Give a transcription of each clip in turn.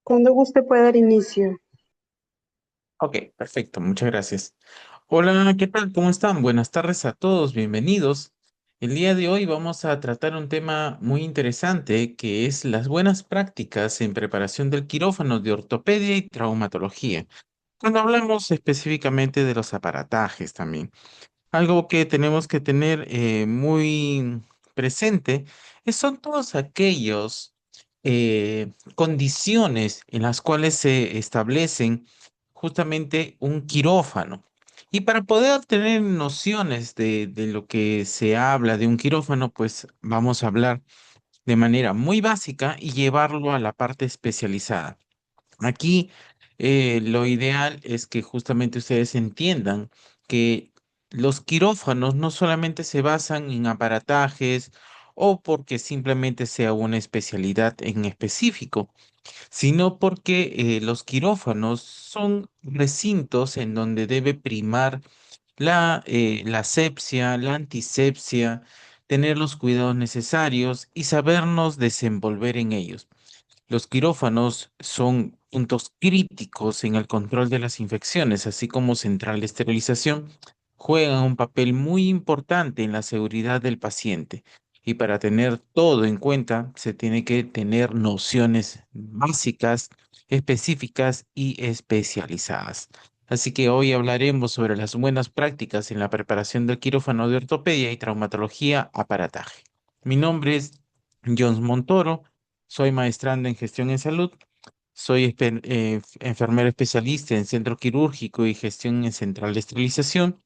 Cuando guste puede dar inicio. Ok, perfecto, muchas gracias. Hola, ¿qué tal? ¿Cómo están? Buenas tardes a todos, bienvenidos. El día de hoy vamos a tratar un tema muy interesante que es las buenas prácticas en preparación del quirófano de ortopedia y traumatología. Cuando hablamos específicamente de los aparatajes también. Algo que tenemos que tener muy presente son todos aquellos condiciones en las cuales se establecen justamente un quirófano. Y para poder tener nociones de lo que se habla de un quirófano, pues vamos a hablar de manera muy básica y llevarlo a la parte especializada. Aquí lo ideal es que justamente ustedes entiendan que los quirófanos no solamente se basan en aparatajes o porque simplemente sea una especialidad en específico, sino porque los quirófanos son recintos en donde debe primar la asepsia, la antisepsia, tener los cuidados necesarios y sabernos desenvolver en ellos. Los quirófanos son puntos críticos en el control de las infecciones, así como central de esterilización, juegan un papel muy importante en la seguridad del paciente. Y para tener todo en cuenta, se tiene que tener nociones básicas, específicas y especializadas. Así que hoy hablaremos sobre las buenas prácticas en la preparación del quirófano de ortopedia y traumatología aparataje. Mi nombre es Jones Montoro. Soy maestrando en gestión en salud. Soy enfermero especialista en centro quirúrgico y gestión en central de esterilización.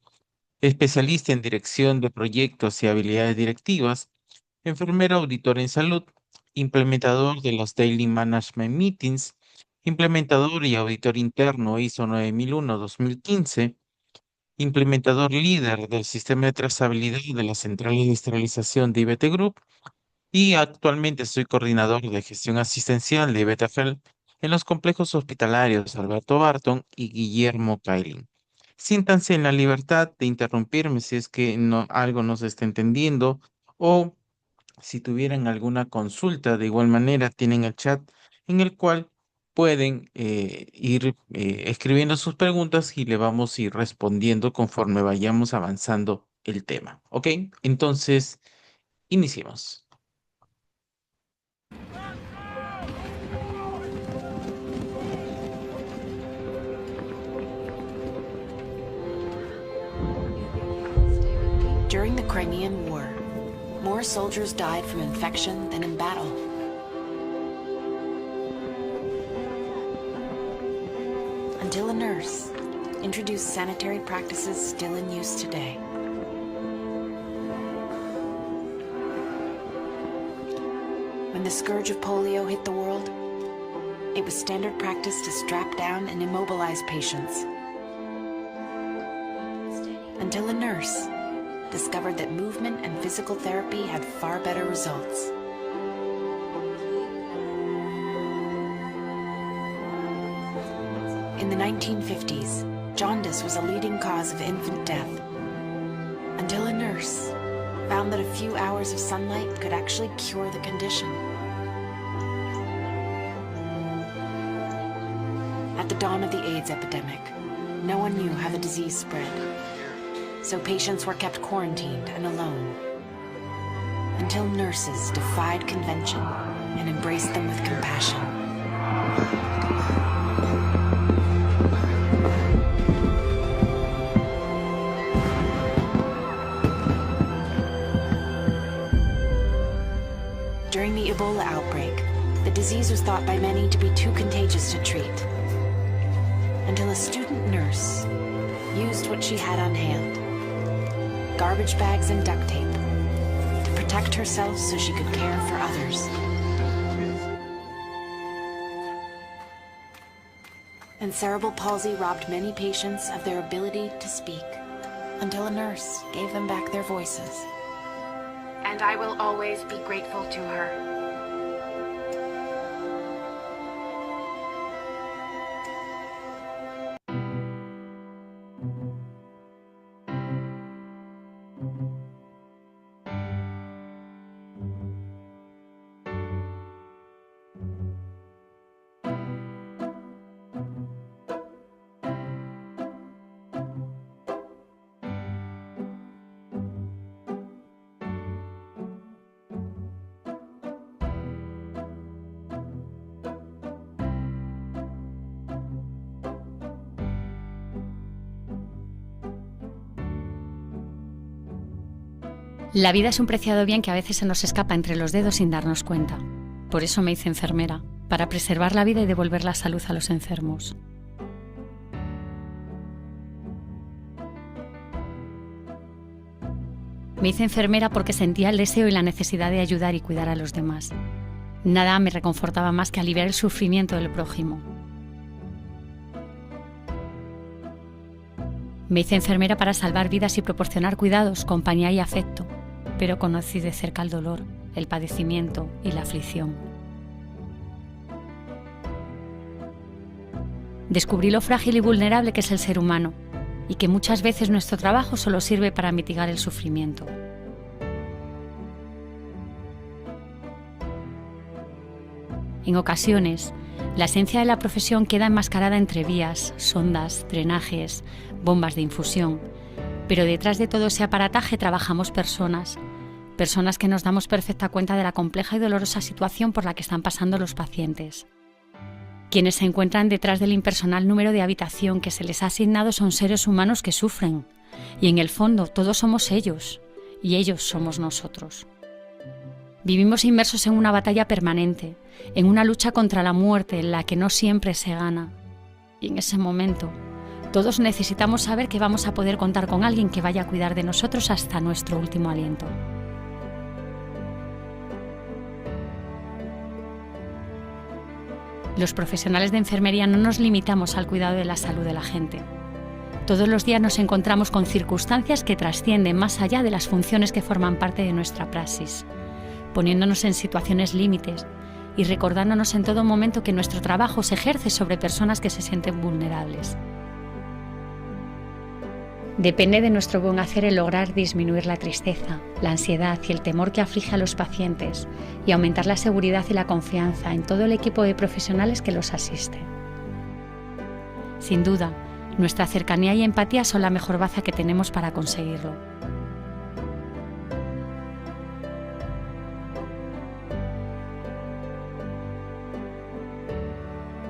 Especialista en dirección de proyectos y habilidades directivas. Enfermero auditor en salud. Implementador de los Daily Management Meetings. Implementador y auditor interno ISO 9001-2015. Implementador líder del sistema de trazabilidad de la central de esterilización de IBT Group y actualmente soy coordinador de gestión asistencial de Betafel en los complejos hospitalarios Alberto Barton y Guillermo Cailín. Siéntanse en la libertad de interrumpirme si es que algo no se está entendiendo o si tuvieran alguna consulta. De igual manera, tienen el chat en el cual pueden ir escribiendo sus preguntas y le vamos a ir respondiendo conforme vayamos avanzando el tema. ¿Ok? Entonces, iniciemos. During the Crimean War, more soldiers died from infection than in battle. Until a nurse introduced sanitary practices still in use today. When the scourge of polio hit the world, it was standard practice to strap down and immobilize patients. Until a nurse discovered that movement and physical therapy had far better results. In the 1950s, jaundice was a leading cause of infant death, until a nurse found that a few hours of sunlight could actually cure the condition. At the dawn of the AIDS epidemic, no one knew how the disease spread, so patients were kept quarantined and alone, until nurses defied convention and embraced them with compassion. During the Ebola outbreak, the disease was thought by many to be too contagious to treat, until a student nurse used what she had on hand, garbage bags and duct tape, to protect herself so she could care for others. And cerebral palsy robbed many patients of their ability to speak, until a nurse gave them back their voices. And I will always be grateful to her. La vida es un preciado bien que a veces se nos escapa entre los dedos sin darnos cuenta. Por eso me hice enfermera, para preservar la vida y devolver la salud a los enfermos. Me hice enfermera porque sentía el deseo y la necesidad de ayudar y cuidar a los demás. Nada me reconfortaba más que aliviar el sufrimiento del prójimo. Me hice enfermera para salvar vidas y proporcionar cuidados, compañía y afecto, pero conocí de cerca el dolor, el padecimiento y la aflicción. Descubrí lo frágil y vulnerable que es el ser humano y que muchas veces nuestro trabajo solo sirve para mitigar el sufrimiento. En ocasiones, la esencia de la profesión queda enmascarada entre vías, sondas, drenajes, bombas de infusión, pero detrás de todo ese aparataje trabajamos personas que nos damos perfecta cuenta de la compleja y dolorosa situación por la que están pasando los pacientes. Quienes se encuentran detrás del impersonal número de habitación que se les ha asignado son seres humanos que sufren, y en el fondo todos somos ellos, y ellos somos nosotros. Vivimos inmersos en una batalla permanente, en una lucha contra la muerte en la que no siempre se gana. Y en ese momento, todos necesitamos saber que vamos a poder contar con alguien que vaya a cuidar de nosotros hasta nuestro último aliento. Los profesionales de enfermería no nos limitamos al cuidado de la salud de la gente. Todos los días nos encontramos con circunstancias que trascienden más allá de las funciones que forman parte de nuestra praxis, poniéndonos en situaciones límites y recordándonos en todo momento que nuestro trabajo se ejerce sobre personas que se sienten vulnerables. Depende de nuestro buen hacer el lograr disminuir la tristeza, la ansiedad y el temor que aflige a los pacientes y aumentar la seguridad y la confianza en todo el equipo de profesionales que los asiste. Sin duda, nuestra cercanía y empatía son la mejor baza que tenemos para conseguirlo.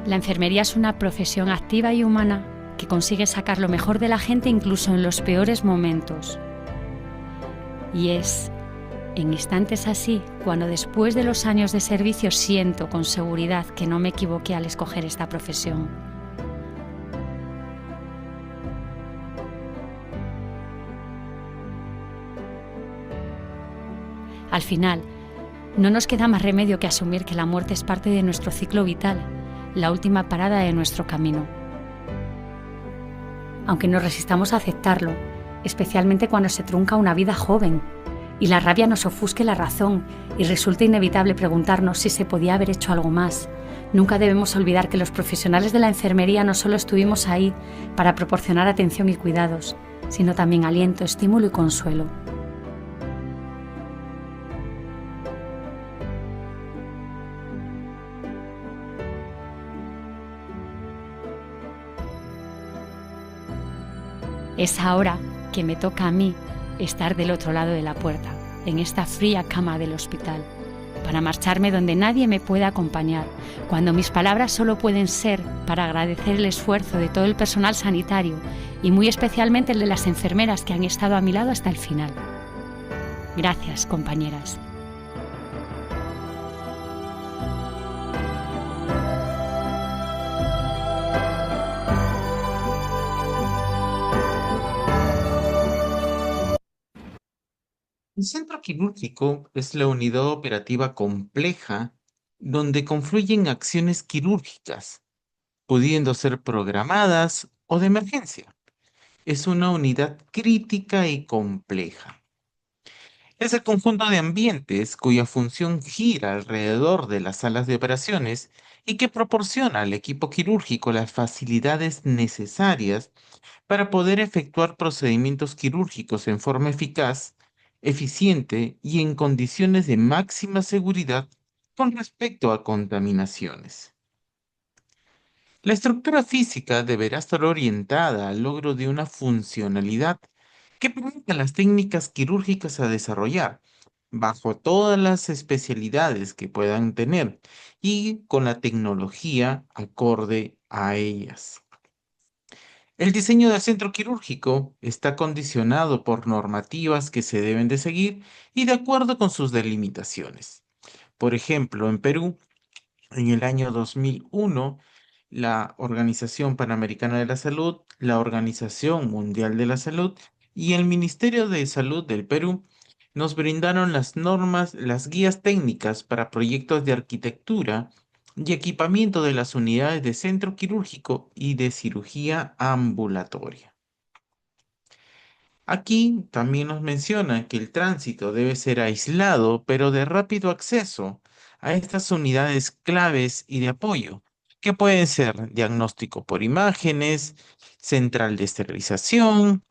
La enfermería es una profesión activa y humana que consigue sacar lo mejor de la gente incluso en los peores momentos. Y es en instantes así cuando después de los años de servicio siento con seguridad que no me equivoqué al escoger esta profesión. Al final, no nos queda más remedio que asumir que la muerte es parte de nuestro ciclo vital, la última parada de nuestro camino. Aunque nos resistamos a aceptarlo, especialmente cuando se trunca una vida joven y la rabia nos ofusque la razón y resulta inevitable preguntarnos si se podía haber hecho algo más, nunca debemos olvidar que los profesionales de la enfermería no solo estuvimos ahí para proporcionar atención y cuidados, sino también aliento, estímulo y consuelo. Es ahora que me toca a mí estar del otro lado de la puerta, en esta fría cama del hospital, para marcharme donde nadie me pueda acompañar, cuando mis palabras solo pueden ser para agradecer el esfuerzo de todo el personal sanitario y muy especialmente el de las enfermeras que han estado a mi lado hasta el final. Gracias, compañeras. El centro quirúrgico es la unidad operativa compleja donde confluyen acciones quirúrgicas, pudiendo ser programadas o de emergencia. Es una unidad crítica y compleja. Es el conjunto de ambientes cuya función gira alrededor de las salas de operaciones y que proporciona al equipo quirúrgico las facilidades necesarias para poder efectuar procedimientos quirúrgicos en forma eficaz, eficiente y en condiciones de máxima seguridad con respecto a contaminaciones. La estructura física deberá estar orientada al logro de una funcionalidad que permita las técnicas quirúrgicas a desarrollar bajo todas las especialidades que puedan tener y con la tecnología acorde a ellas. El diseño del centro quirúrgico está condicionado por normativas que se deben de seguir y de acuerdo con sus delimitaciones. Por ejemplo, en Perú, en el año 2001, la Organización Panamericana de la Salud, la Organización Mundial de la Salud y el Ministerio de Salud del Perú nos brindaron las normas, las guías técnicas para proyectos de arquitectura y equipamiento de las unidades de centro quirúrgico y de cirugía ambulatoria. Aquí también nos menciona que el tránsito debe ser aislado, pero de rápido acceso a estas unidades claves y de apoyo, que pueden ser diagnóstico por imágenes, central de esterilización,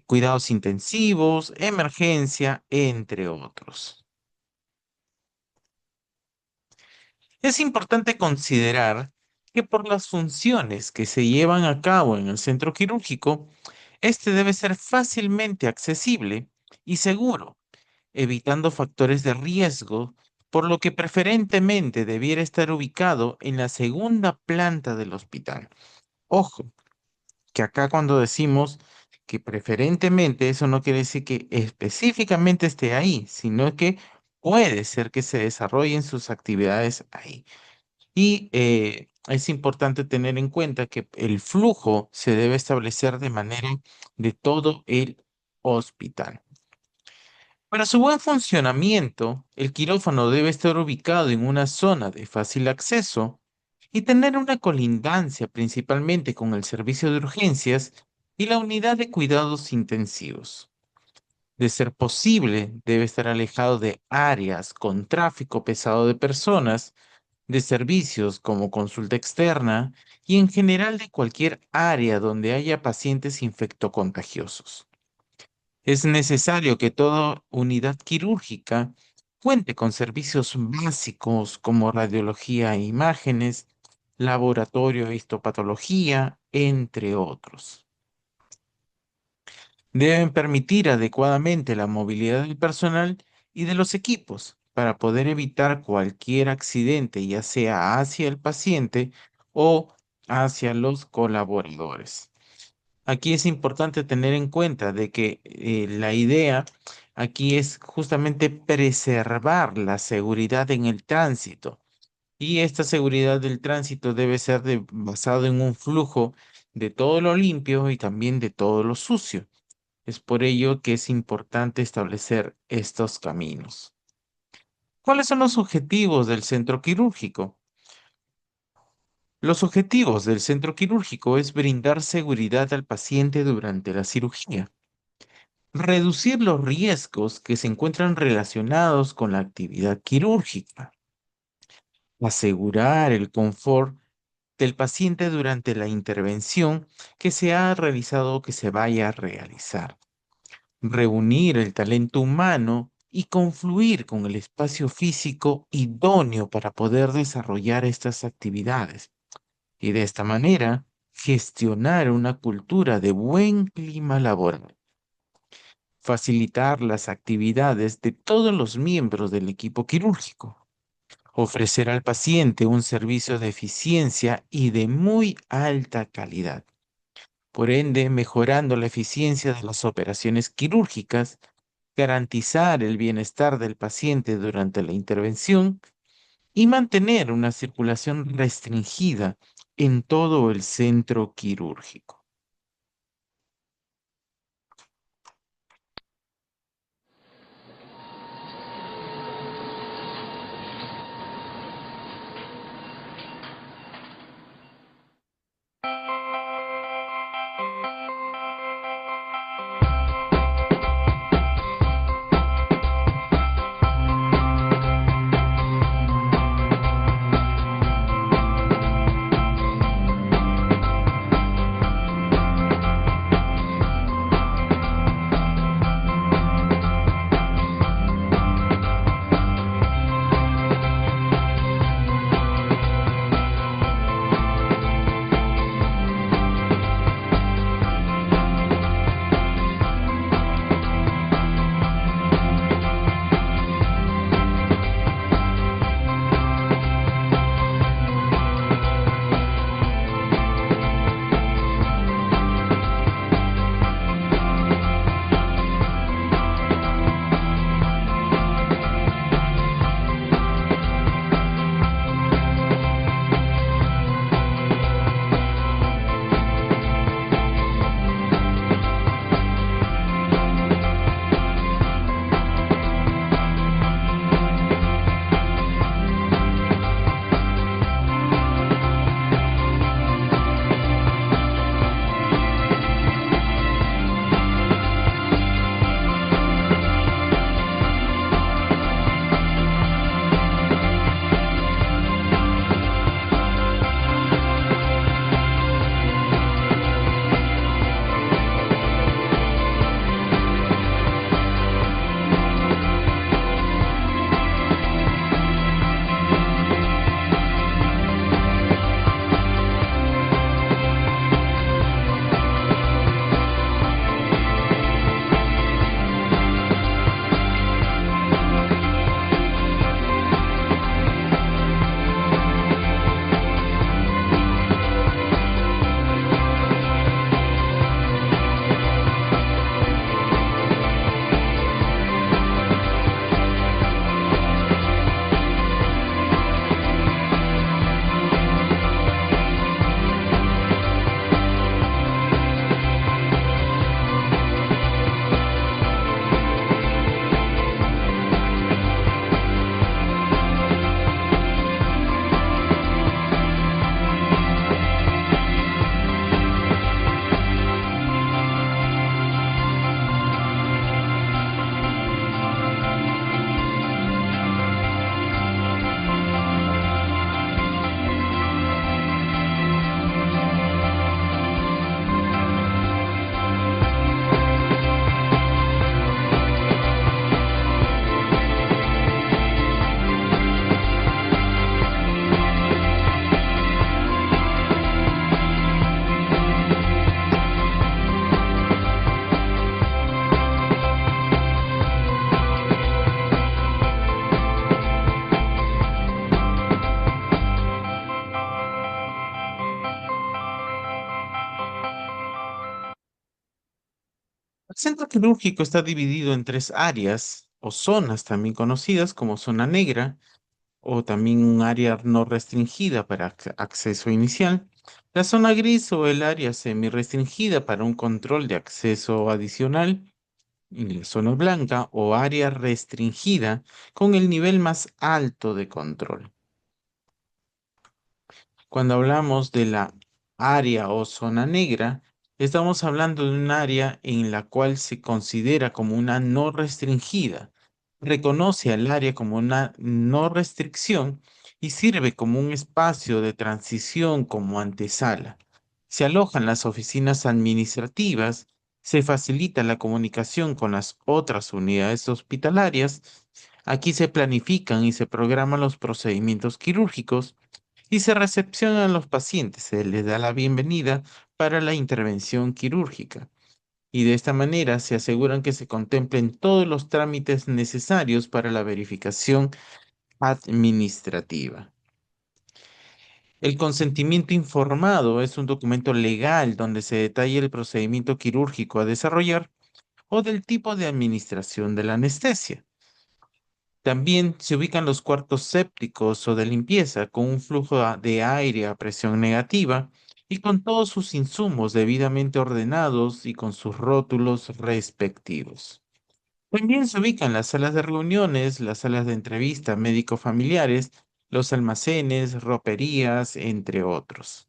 cuidados intensivos, emergencia, entre otros. Es importante considerar que por las funciones que se llevan a cabo en el centro quirúrgico, este debe ser fácilmente accesible y seguro, evitando factores de riesgo, por lo que preferentemente debiera estar ubicado en la segunda planta del hospital. Ojo, que acá cuando decimos que preferentemente, eso no quiere decir que específicamente esté ahí, sino que puede ser que se desarrollen sus actividades ahí. Y es importante tener en cuenta que el flujo se debe establecer de manera de todo el hospital. Para su buen funcionamiento, el quirófano debe estar ubicado en una zona de fácil acceso y tener una colindancia principalmente con el servicio de urgencias y la unidad de cuidados intensivos. De ser posible, debe estar alejado de áreas con tráfico pesado de personas, de servicios como consulta externa y en general de cualquier área donde haya pacientes infectocontagiosos. Es necesario que toda unidad quirúrgica cuente con servicios básicos como radiología e imágenes, laboratorio e histopatología, entre otros. Deben permitir adecuadamente la movilidad del personal y de los equipos para poder evitar cualquier accidente, ya sea hacia el paciente o hacia los colaboradores. Aquí es importante tener en cuenta de que la idea aquí es justamente preservar la seguridad en el tránsito. Y esta seguridad del tránsito debe ser basado en un flujo de todo lo limpio y también de todo lo sucio. Es por ello que es importante establecer estos caminos. ¿Cuáles son los objetivos del centro quirúrgico? Los objetivos del centro quirúrgico es brindar seguridad al paciente durante la cirugía, reducir los riesgos que se encuentran relacionados con la actividad quirúrgica, asegurar el confort del paciente durante la intervención que se ha realizado o que se vaya a realizar, reunir el talento humano y confluir con el espacio físico idóneo para poder desarrollar estas actividades. Y de esta manera, gestionar una cultura de buen clima laboral, facilitar las actividades de todos los miembros del equipo quirúrgico, ofrecer al paciente un servicio de eficiencia y de muy alta calidad, por ende mejorando la eficiencia de las operaciones quirúrgicas, garantizar el bienestar del paciente durante la intervención y mantener una circulación restringida en todo el centro quirúrgico. Centro quirúrgico está dividido en 3 áreas o zonas también conocidas como zona negra o también un área no restringida para acceso inicial, la zona gris o el área semi-restringida para un control de acceso adicional y la zona blanca o área restringida con el nivel más alto de control. Cuando hablamos de la área o zona negra, estamos hablando de un área en la cual se considera como una no restringida. Reconoce al área como una no restricción y sirve como un espacio de transición como antesala. Se alojan las oficinas administrativas, se facilita la comunicación con las otras unidades hospitalarias. Aquí se planifican y se programan los procedimientos quirúrgicos y se recepcionan a los pacientes, se les da la bienvenida para la intervención quirúrgica. Y de esta manera se aseguran que se contemplen todos los trámites necesarios para la verificación administrativa. El consentimiento informado es un documento legal donde se detalla el procedimiento quirúrgico a desarrollar o del tipo de administración de la anestesia. También se ubican los cuartos sépticos o de limpieza con un flujo de aire a presión negativa y con todos sus insumos debidamente ordenados y con sus rótulos respectivos. También se ubican las salas de reuniones, las salas de entrevista médico-familiares, los almacenes, roperías, entre otros.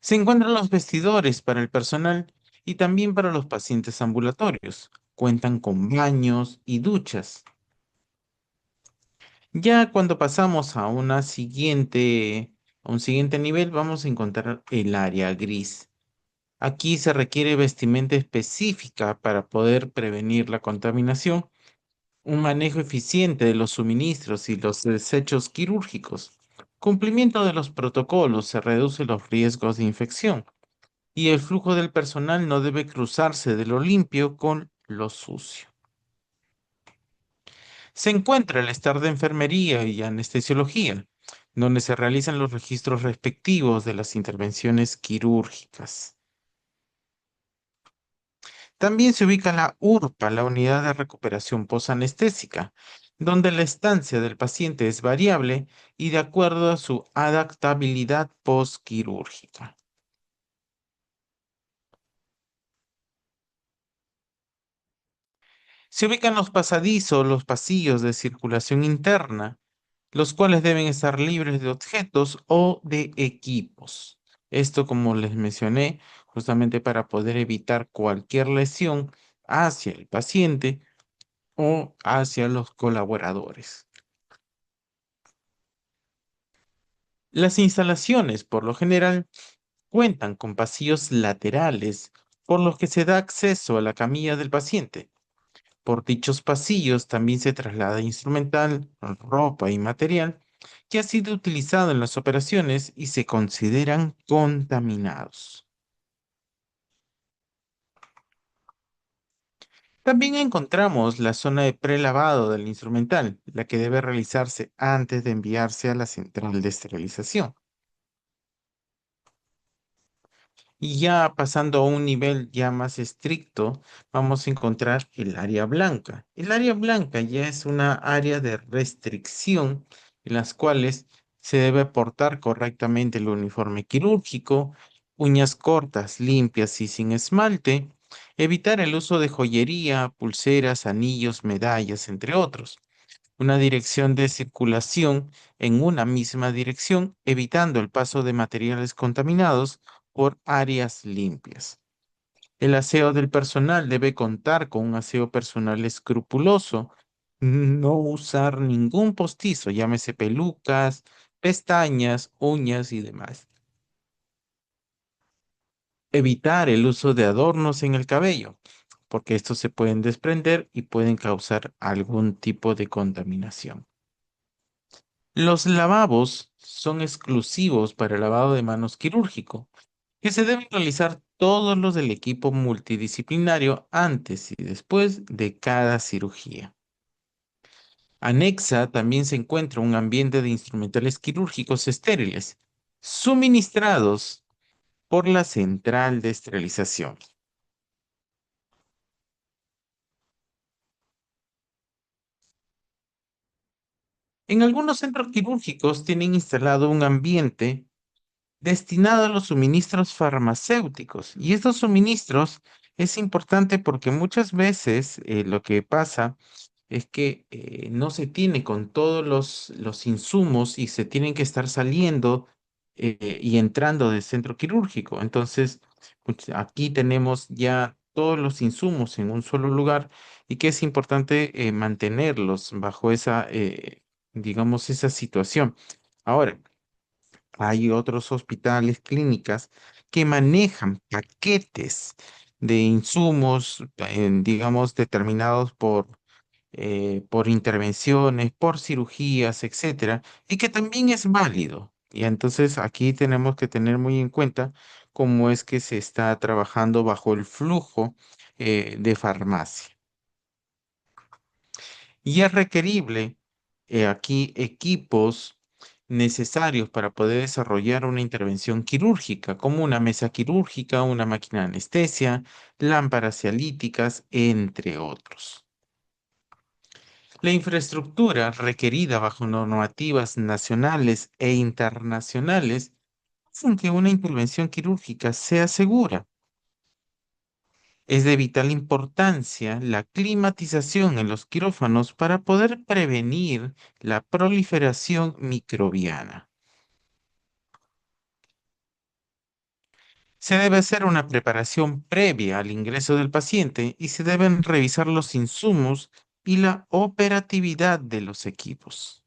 Se encuentran los vestidores para el personal y también para los pacientes ambulatorios. Cuentan con baños y duchas. Ya cuando pasamos a a un siguiente nivel, vamos a encontrar el área gris. Aquí se requiere vestimenta específica para poder prevenir la contaminación, un manejo eficiente de los suministros y los desechos quirúrgicos. Cumplimiento de los protocolos se reduce los riesgos de infección y el flujo del personal no debe cruzarse de lo limpio con lo sucio. Se encuentra el estar de enfermería y anestesiología, donde se realizan los registros respectivos de las intervenciones quirúrgicas. También se ubica la URPA, la unidad de recuperación posanestésica, donde la estancia del paciente es variable y de acuerdo a su adaptabilidad postquirúrgica. Se ubican los pasadizos, los pasillos de circulación interna, los cuales deben estar libres de objetos o de equipos. Esto, como les mencioné, justamente para poder evitar cualquier lesión hacia el paciente o hacia los colaboradores. Las instalaciones, por lo general, cuentan con pasillos laterales por los que se da acceso a la camilla del paciente. Por dichos pasillos también se traslada instrumental, ropa y material que ha sido utilizado en las operaciones y se consideran contaminados. También encontramos la zona de prelavado del instrumental, la que debe realizarse antes de enviarse a la central de esterilización. Y ya pasando a un nivel ya más estricto, vamos a encontrar el área blanca. El área blanca ya es una área de restricción en las cuales se debe portar correctamente el uniforme quirúrgico, uñas cortas, limpias y sin esmalte, evitar el uso de joyería, pulseras, anillos, medallas, entre otros. Una dirección de circulación en una misma dirección, evitando el paso de materiales contaminados por áreas limpias. El aseo del personal debe contar con un aseo personal escrupuloso, no usar ningún postizo, llámese pelucas, pestañas, uñas y demás. Evitar el uso de adornos en el cabello, porque estos se pueden desprender y pueden causar algún tipo de contaminación. Los lavabos son exclusivos para el lavado de manos quirúrgico, que se deben realizar todos los del equipo multidisciplinario antes y después de cada cirugía. Anexa también se encuentra un ambiente de instrumentales quirúrgicos estériles, suministrados por la central de esterilización. En algunos centros quirúrgicos tienen instalado un ambiente destinado a los suministros farmacéuticos. Y estos suministros es importante porque muchas veces lo que pasa es que no se tiene con todos los insumos y se tienen que estar saliendo y entrando del centro quirúrgico. Entonces, pues, aquí tenemos ya todos los insumos en un solo lugar y que es importante mantenerlos bajo esa, digamos, esa situación. Ahora, hay otros hospitales, clínicas que manejan paquetes de insumos, digamos, determinados por intervenciones, por cirugías, etcétera, y que también es válido. Y entonces aquí tenemos que tener muy en cuenta cómo es que se está trabajando bajo el flujo de farmacia. Y es requerible aquí equipos necesarios para poder desarrollar una intervención quirúrgica, como una mesa quirúrgica, una máquina de anestesia, lámparas cialíticas, entre otros. La infraestructura requerida bajo normativas nacionales e internacionales hacen que una intervención quirúrgica sea segura. Es de vital importancia la climatización en los quirófanos para poder prevenir la proliferación microbiana. Se debe hacer una preparación previa al ingreso del paciente y se deben revisar los insumos y la operatividad de los equipos.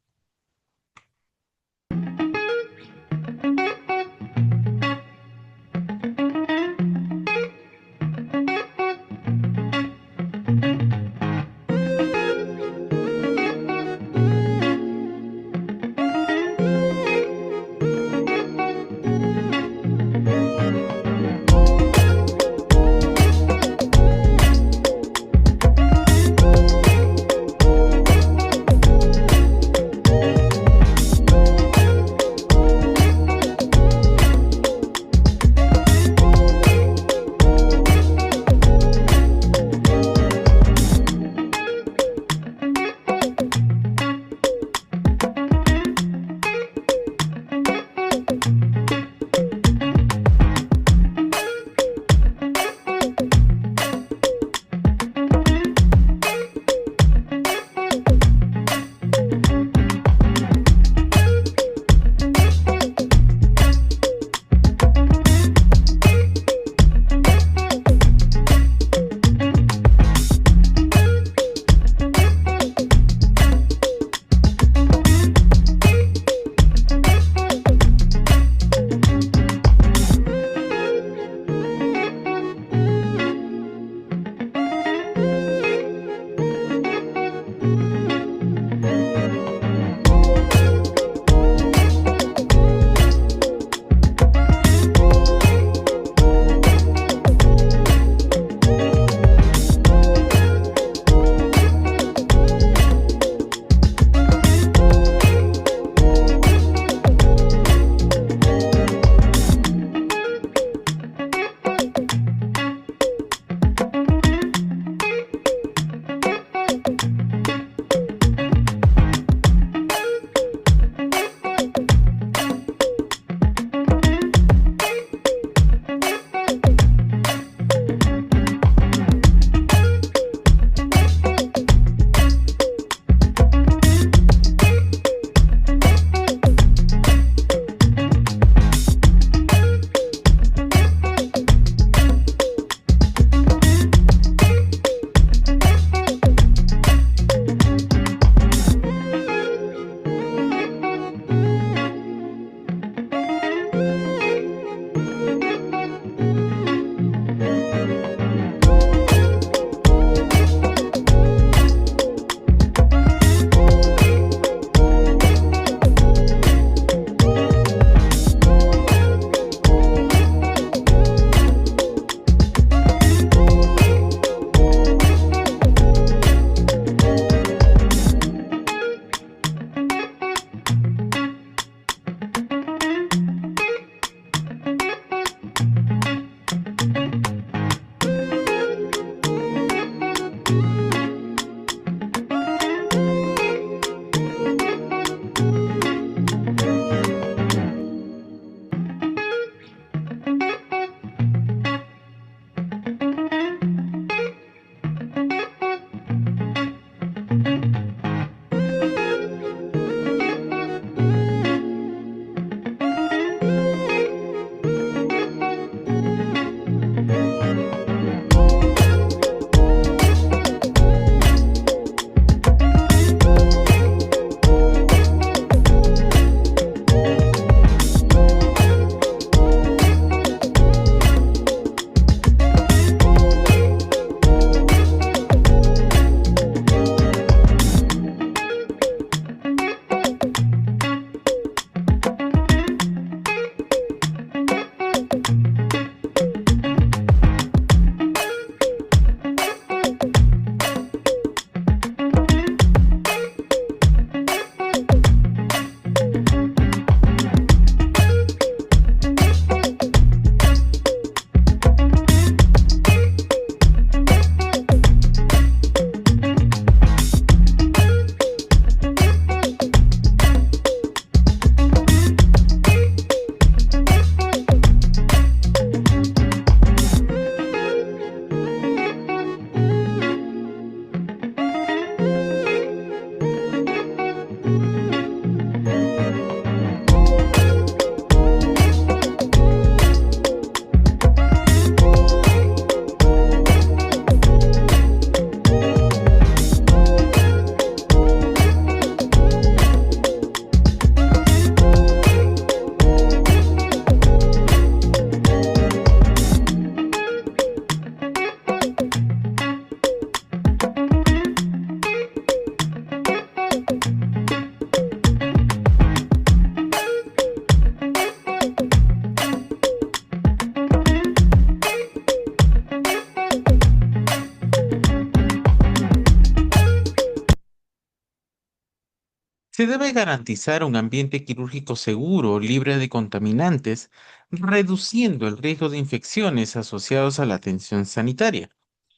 Se debe garantizar un ambiente quirúrgico seguro, libre de contaminantes, reduciendo el riesgo de infecciones asociados a la atención sanitaria,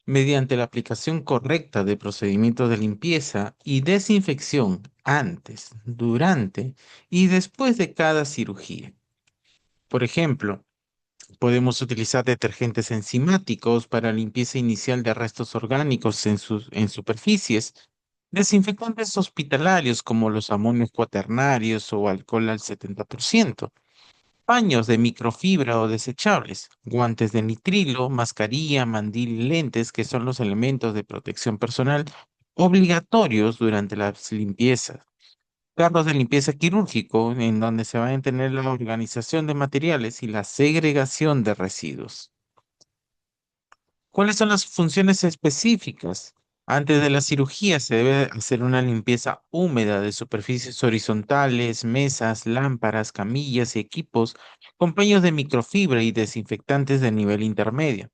mediante la aplicación correcta de procedimientos de limpieza y desinfección antes, durante y después de cada cirugía. Por ejemplo, podemos utilizar detergentes enzimáticos para limpieza inicial de restos orgánicos en superficies, desinfectantes hospitalarios como los amonios cuaternarios o alcohol al 70%, paños de microfibra o desechables, guantes de nitrilo, mascarilla, mandil y lentes, que son los elementos de protección personal obligatorios durante las limpiezas. Carros de limpieza quirúrgico, en donde se va a tener la organización de materiales y la segregación de residuos. ¿Cuáles son las funciones específicas? Antes de la cirugía se debe hacer una limpieza húmeda de superficies horizontales, mesas, lámparas, camillas y equipos con paños de microfibra y desinfectantes de nivel intermedio.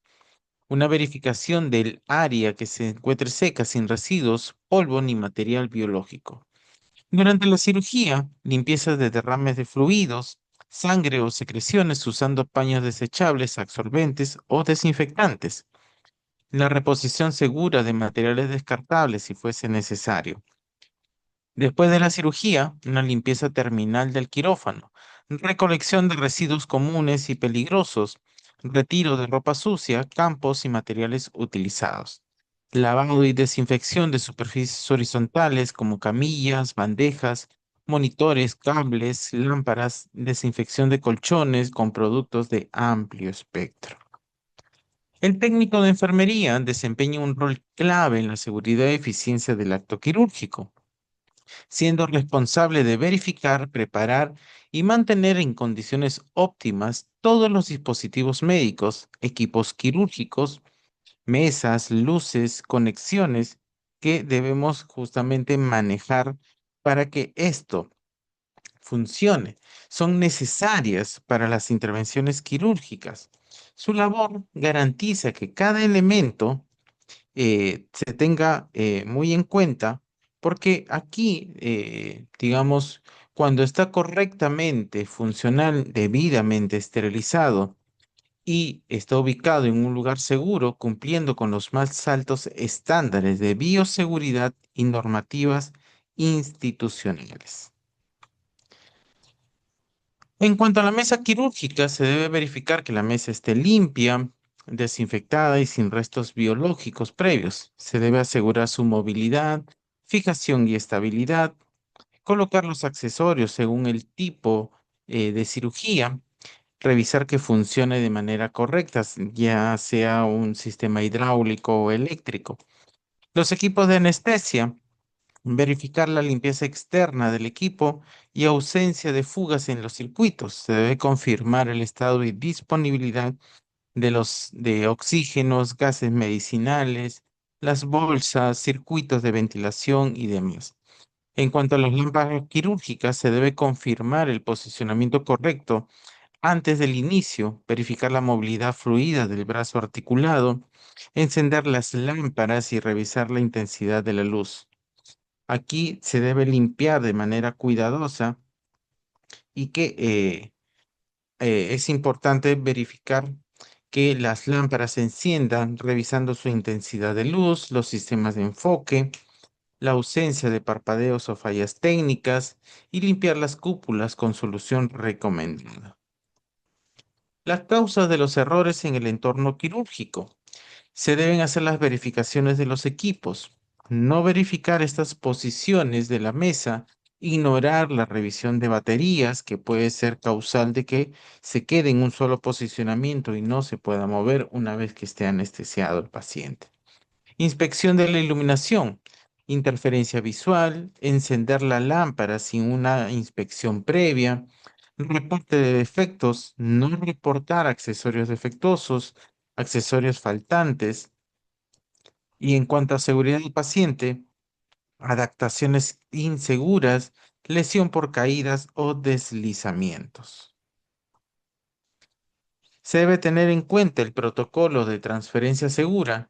Una verificación del área que se encuentre seca sin residuos, polvo ni material biológico. Durante la cirugía, limpieza de derrames de fluidos, sangre o secreciones usando paños desechables, absorbentes o desinfectantes. La reposición segura de materiales descartables si fuese necesario. Después de la cirugía, una limpieza terminal del quirófano, recolección de residuos comunes y peligrosos, retiro de ropa sucia, campos y materiales utilizados. Lavado y desinfección de superficies horizontales como camillas, bandejas, monitores, cables, lámparas, desinfección de colchones con productos de amplio espectro. El técnico de enfermería desempeña un rol clave en la seguridad y eficiencia del acto quirúrgico, siendo responsable de verificar, preparar y mantener en condiciones óptimas todos los dispositivos médicos, equipos quirúrgicos, mesas, luces, conexiones que debemos justamente manejar para que esto funcione. Son necesarias para las intervenciones quirúrgicas. Su labor garantiza que cada elemento se tenga muy en cuenta, porque aquí, digamos, cuando está correctamente funcional, debidamente esterilizado y está ubicado en un lugar seguro, cumpliendo con los más altos estándares de bioseguridad y normativas institucionales. En cuanto a la mesa quirúrgica, se debe verificar que la mesa esté limpia, desinfectada y sin restos biológicos previos. Se debe asegurar su movilidad, fijación y estabilidad, colocar los accesorios según el tipo de cirugía, revisar que funcione de manera correcta, ya sea un sistema hidráulico o eléctrico. Los equipos de anestesia, verificar la limpieza externa del equipo y ausencia de fugas en los circuitos. Se debe confirmar el estado de disponibilidad de oxígenos, gases medicinales, las bolsas, circuitos de ventilación y demás. En cuanto a las lámparas quirúrgicas, se debe confirmar el posicionamiento correcto antes del inicio, verificar la movilidad fluida del brazo articulado, encender las lámparas y revisar la intensidad de la luz. Aquí se debe limpiar de manera cuidadosa y que es importante verificar que las lámparas se enciendan revisando su intensidad de luz, los sistemas de enfoque, la ausencia de parpadeos o fallas técnicas y limpiar las cúpulas con solución recomendada. Las causas de los errores en el entorno quirúrgico. Se deben hacer las verificaciones de los equipos, no verificar estas posiciones de la mesa, ignorar la revisión de baterías, que puede ser causal de que se quede en un solo posicionamiento y no se pueda mover una vez que esté anestesiado el paciente. Inspección de la iluminación, interferencia visual, encender la lámpara sin una inspección previa, reporte de defectos, no reportar accesorios defectuosos, accesorios faltantes. Y en cuanto a seguridad del paciente, adaptaciones inseguras, lesión por caídas o deslizamientos. Se debe tener en cuenta el protocolo de transferencia segura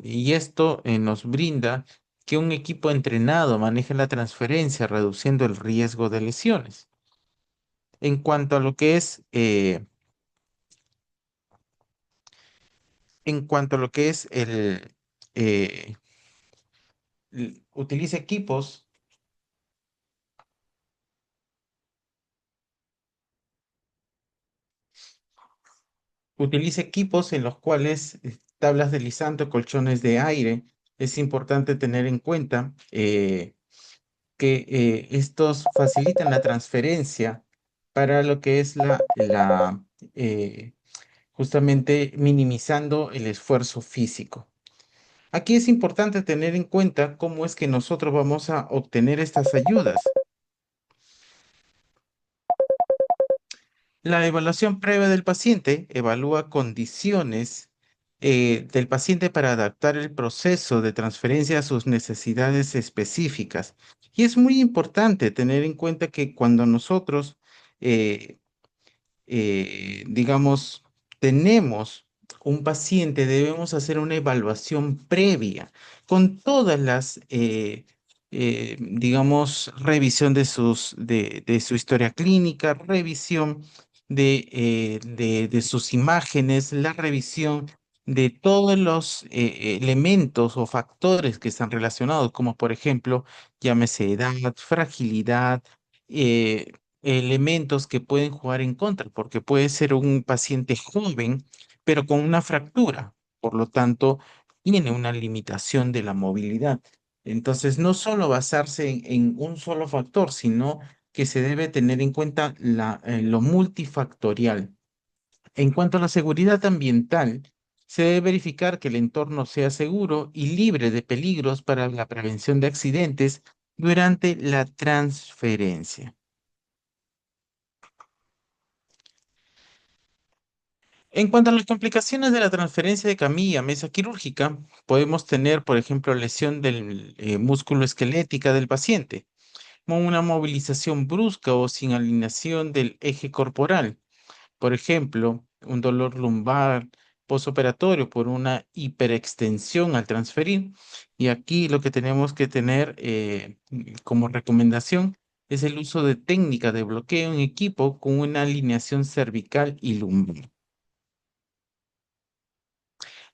y esto nos brinda que un equipo entrenado maneje la transferencia, reduciendo el riesgo de lesiones. En cuanto a lo que es, en cuanto a lo que es eh, utiliza equipos. Utiliza equipos en los cuales tablas deslizante o colchones de aire. Es importante tener en cuenta que estos facilitan la transferencia para lo que es eh, justamente minimizando el esfuerzo físico. Aquí es importante tener en cuenta cómo es que nosotros vamos a obtener estas ayudas. La evaluación previa del paciente evalúa condiciones del paciente para adaptar el proceso de transferencia a sus necesidades específicas. Y es muy importante tener en cuenta que cuando nosotros eh, digamos, tenemos un paciente, debemos hacer una evaluación previa con todas las, digamos, revisión de su historia clínica, revisión de sus imágenes, la revisión de todos los elementos o factores que están relacionados, como por ejemplo, llámese edad, fragilidad, eh, elementos que pueden jugar en contra, porque puede ser un paciente joven, pero con una fractura, por lo tanto, tiene una limitación de la movilidad. Entonces, no solo basarse en un solo factor, sino que se debe tener en cuenta lo multifactorial. En cuanto a la seguridad ambiental, se debe verificar que el entorno sea seguro y libre de peligros para la prevención de accidentes durante la transferencia. En cuanto a las complicaciones de la transferencia de camilla a mesa quirúrgica, podemos tener, por ejemplo, lesión del músculo esquelética del paciente, como una movilización brusca o sin alineación del eje corporal. Por ejemplo, un dolor lumbar posoperatorio por una hiperextensión al transferir. Y aquí lo que tenemos que tener como recomendación es el uso de técnica de bloqueo en equipo con una alineación cervical y lumbar.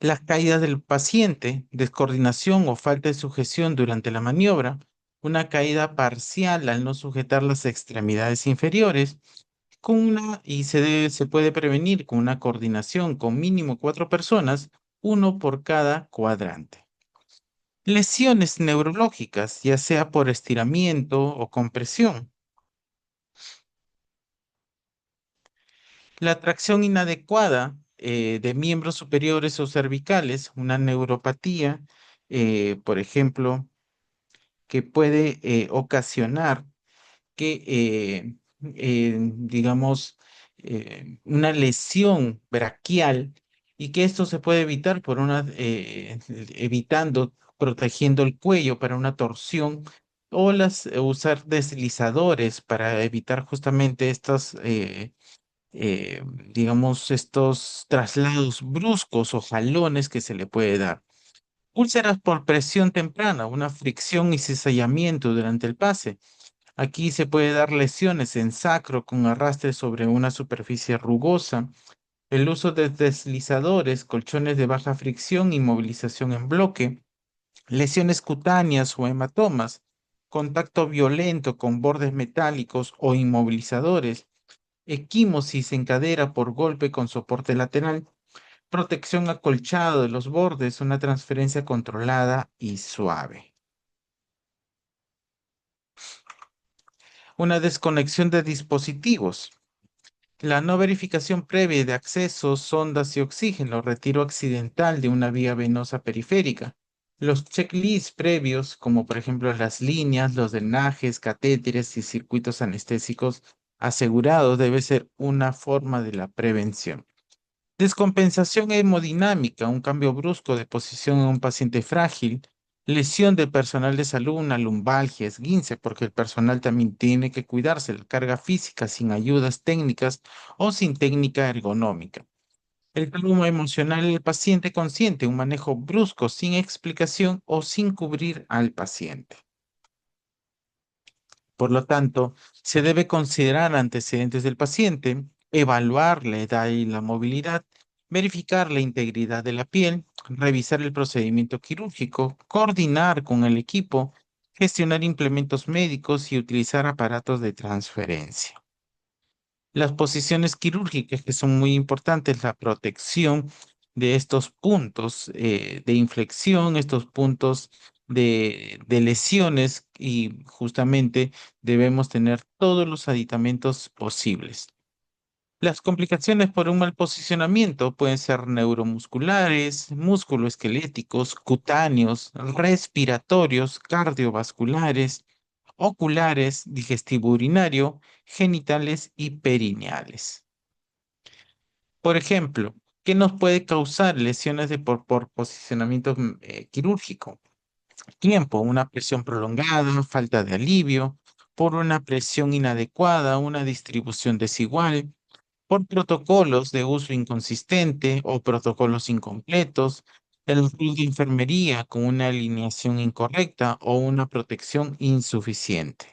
Las caídas del paciente, descoordinación o falta de sujeción durante la maniobra, una caída parcial al no sujetar las extremidades inferiores, se puede prevenir con una coordinación con mínimo 4 personas, uno por cada cuadrante. Lesiones neurológicas, ya sea por estiramiento o compresión. La tracción inadecuada de miembros superiores o cervicales, una neuropatía, por ejemplo, que puede ocasionar que, digamos, una lesión braquial y que esto se puede evitar evitando, protegiendo el cuello para una torsión o usar deslizadores para evitar justamente digamos, estos traslados bruscos o jalones que se le puede dar. Úlceras por presión temprana, una fricción y cizallamiento durante el pase. Aquí se puede dar lesiones en sacro con arrastre sobre una superficie rugosa. El uso de deslizadores, colchones de baja fricción y movilización en bloque. Lesiones cutáneas o hematomas. Contacto violento con bordes metálicos o inmovilizadores. Equimosis en cadera por golpe con soporte lateral. Protección acolchado de los bordes, una transferencia controlada y suave. Una desconexión de dispositivos. La no verificación previa de accesos, sondas y oxígeno, retiro accidental de una vía venosa periférica. Los checklists previos, como por ejemplo las líneas, los drenajes, catéteres y circuitos anestésicos asegurados, debe ser una forma de la prevención. Descompensación hemodinámica, un cambio brusco de posición en un paciente frágil, lesión del personal de salud, una lumbalgia, esguince, porque el personal también tiene que cuidarse, la carga física sin ayudas técnicas o sin técnica ergonómica. El trauma emocional del paciente consiente un manejo brusco, sin explicación o sin cubrir al paciente. Por lo tanto, se debe considerar antecedentes del paciente, evaluar la edad y la movilidad, verificar la integridad de la piel, revisar el procedimiento quirúrgico, coordinar con el equipo, gestionar implementos médicos y utilizar aparatos de transferencia. Las posiciones quirúrgicas que son muy importantes, la protección de estos puntos de inflexión, estos puntos de lesiones y justamente debemos tener todos los aditamentos posibles. Las complicaciones por un mal posicionamiento pueden ser neuromusculares, musculoesqueléticos, cutáneos, respiratorios, cardiovasculares, oculares, digestivo urinario, genitales y perineales. Por ejemplo, ¿qué nos puede causar lesiones por posicionamiento quirúrgico? Tiempo, una presión prolongada, falta de alivio, por una presión inadecuada, una distribución desigual, por protocolos de uso inconsistente o protocolos incompletos, el rol de enfermería con una alineación incorrecta o una protección insuficiente.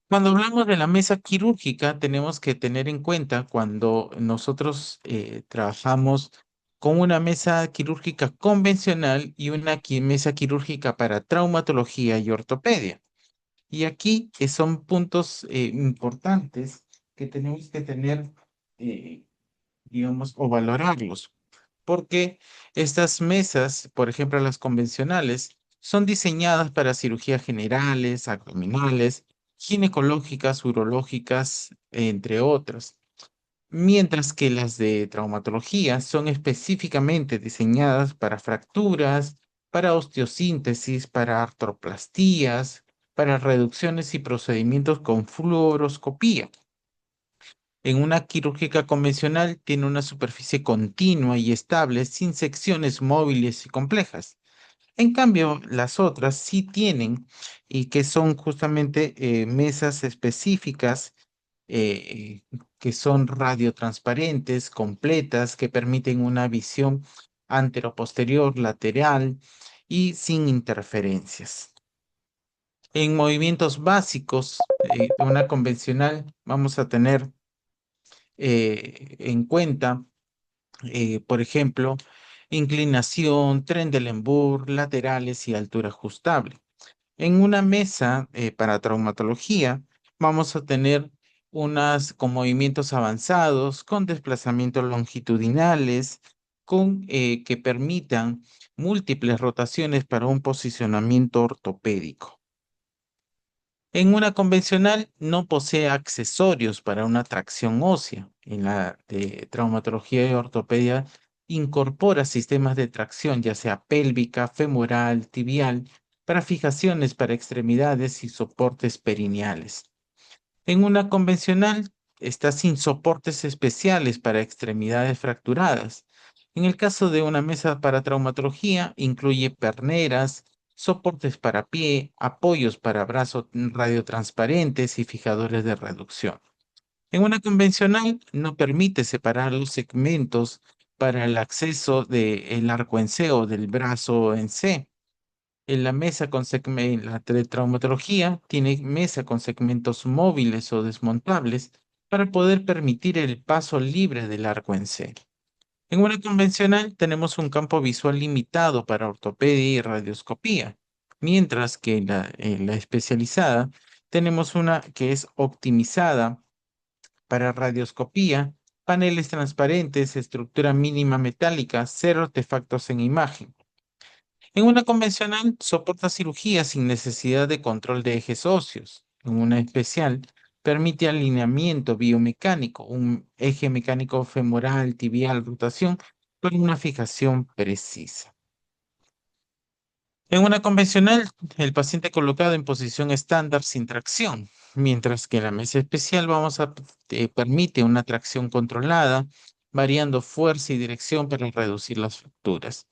Cuando hablamos de la mesa quirúrgica, tenemos que tener en cuenta cuando nosotros trabajamos con una mesa quirúrgica convencional y una mesa quirúrgica para traumatología y ortopedia. Y aquí son puntos importantes que tenemos que tener, eh, digamos, o valorarlos, porque estas mesas, por ejemplo, las convencionales, son diseñadas para cirugías generales, abdominales, ginecológicas, urológicas, entre otras, mientras que las de traumatología son específicamente diseñadas para fracturas, para osteosíntesis, para artroplastías, para reducciones y procedimientos con fluoroscopía. En una quirúrgica convencional tiene una superficie continua y estable sin secciones móviles y complejas. En cambio, las otras sí tienen y que son justamente mesas específicas eh, que son radiotransparentes, completas, que permiten una visión anteroposterior, lateral y sin interferencias. En movimientos básicos, una convencional, vamos a tener en cuenta, por ejemplo, inclinación, Trendelenburg, laterales y altura ajustable. En una mesa para traumatología vamos a tener unas con movimientos avanzados, con desplazamientos longitudinales, con que permitan múltiples rotaciones para un posicionamiento ortopédico. En una convencional no posee accesorios para una tracción ósea. En la de traumatología y ortopedia incorpora sistemas de tracción, ya sea pélvica, femoral, tibial, para fijaciones para extremidades y soportes perineales. En una convencional está sin soportes especiales para extremidades fracturadas. En el caso de una mesa para traumatología, incluye perneras, soportes para pie, apoyos para brazos radiotransparentes y fijadores de reducción. En una convencional no permite separar los segmentos para el acceso del arco en C o del brazo en C. En la mesa con la traumatología tiene mesa con segmentos móviles o desmontables para poder permitir el paso libre del arco en C. En una convencional tenemos un campo visual limitado para ortopedia y radioscopía, mientras que en la especializada tenemos una que es optimizada para radioscopía, paneles transparentes, estructura mínima metálica, cero artefactos en imagen. En una convencional soporta cirugía sin necesidad de control de ejes óseos. En una especial permite alineamiento biomecánico, un eje mecánico femoral, tibial, rotación, con una fijación precisa. En una convencional, el paciente colocado en posición estándar sin tracción, mientras que en la mesa especial permite una tracción controlada, variando fuerza y dirección para reducir las fracturas.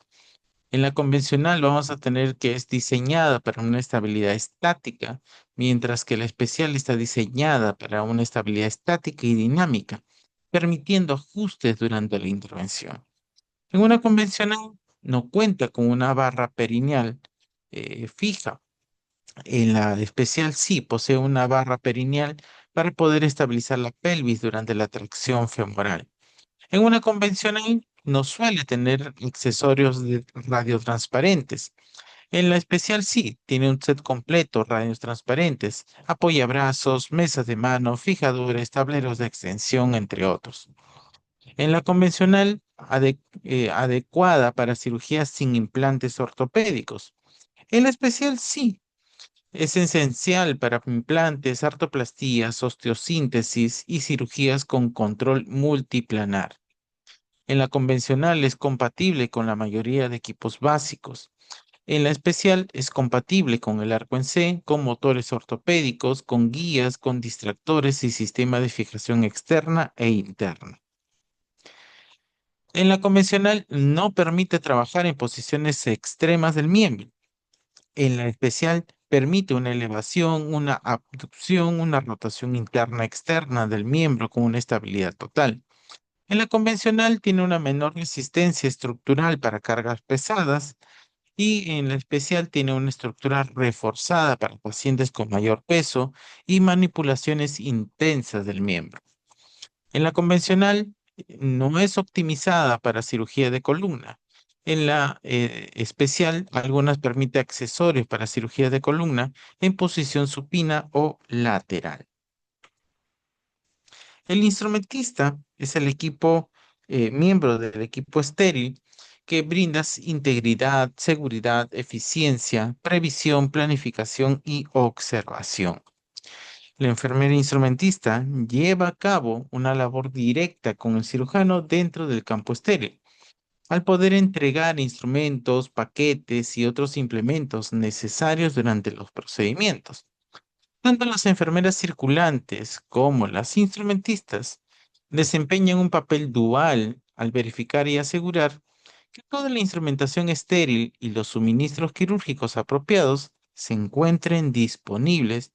En la convencional vamos a tener que es diseñada para una estabilidad estática, mientras que la especial está diseñada para una estabilidad estática y dinámica. permitiendo ajustes durante la intervención. En una convencional no cuenta con una barra perineal fija. En la especial sí posee una barra perineal para poder estabilizar la pelvis durante la tracción femoral. En una convencional no suele tener accesorios radiotransparentes. En la especial sí, tiene un set completo, radios transparentes, apoyabrazos, mesas de mano, fijadores, tableros de extensión, entre otros. En la convencional, adecuada para cirugías sin implantes ortopédicos. En la especial sí, es esencial para implantes, artoplastías, osteosíntesis y cirugías con control multiplanar. En la convencional es compatible con la mayoría de equipos básicos. En la especial es compatible con el arco en C, con motores ortopédicos, con guías, con distractores y sistema de fijación externa e interna. En la convencional no permite trabajar en posiciones extremas del miembro. En la especial permite una elevación, una abducción, una rotación interna externa del miembro con una estabilidad total. En la convencional tiene una menor resistencia estructural para cargas pesadas y en la especial tiene una estructura reforzada para pacientes con mayor peso y manipulaciones intensas del miembro. En la convencional no es optimizada para cirugía de columna. En la especial, algunas permite accesorios para cirugía de columna en posición supina o lateral. El instrumentista es el equipo, miembro del equipo estéril que brinda integridad, seguridad, eficiencia, previsión, planificación y observación. La enfermera instrumentista lleva a cabo una labor directa con el cirujano dentro del campo estéril, al poder entregar instrumentos, paquetes y otros implementos necesarios durante los procedimientos. Tanto las enfermeras circulantes como las instrumentistas desempeñan un papel dual al verificar y asegurar que toda la instrumentación estéril y los suministros quirúrgicos apropiados se encuentren disponibles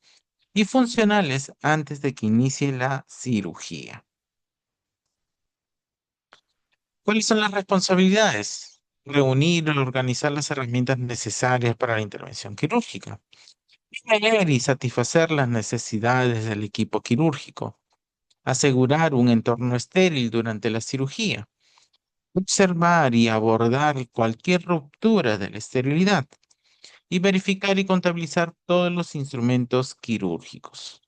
y funcionales antes de que inicie la cirugía. ¿Cuáles son las responsabilidades? Reunir y organizar las herramientas necesarias para la intervención quirúrgica. Prever y satisfacer las necesidades del equipo quirúrgico. Asegurar un entorno estéril durante la cirugía. Observar y abordar cualquier ruptura de la esterilidad. Y verificar y contabilizar todos los instrumentos quirúrgicos.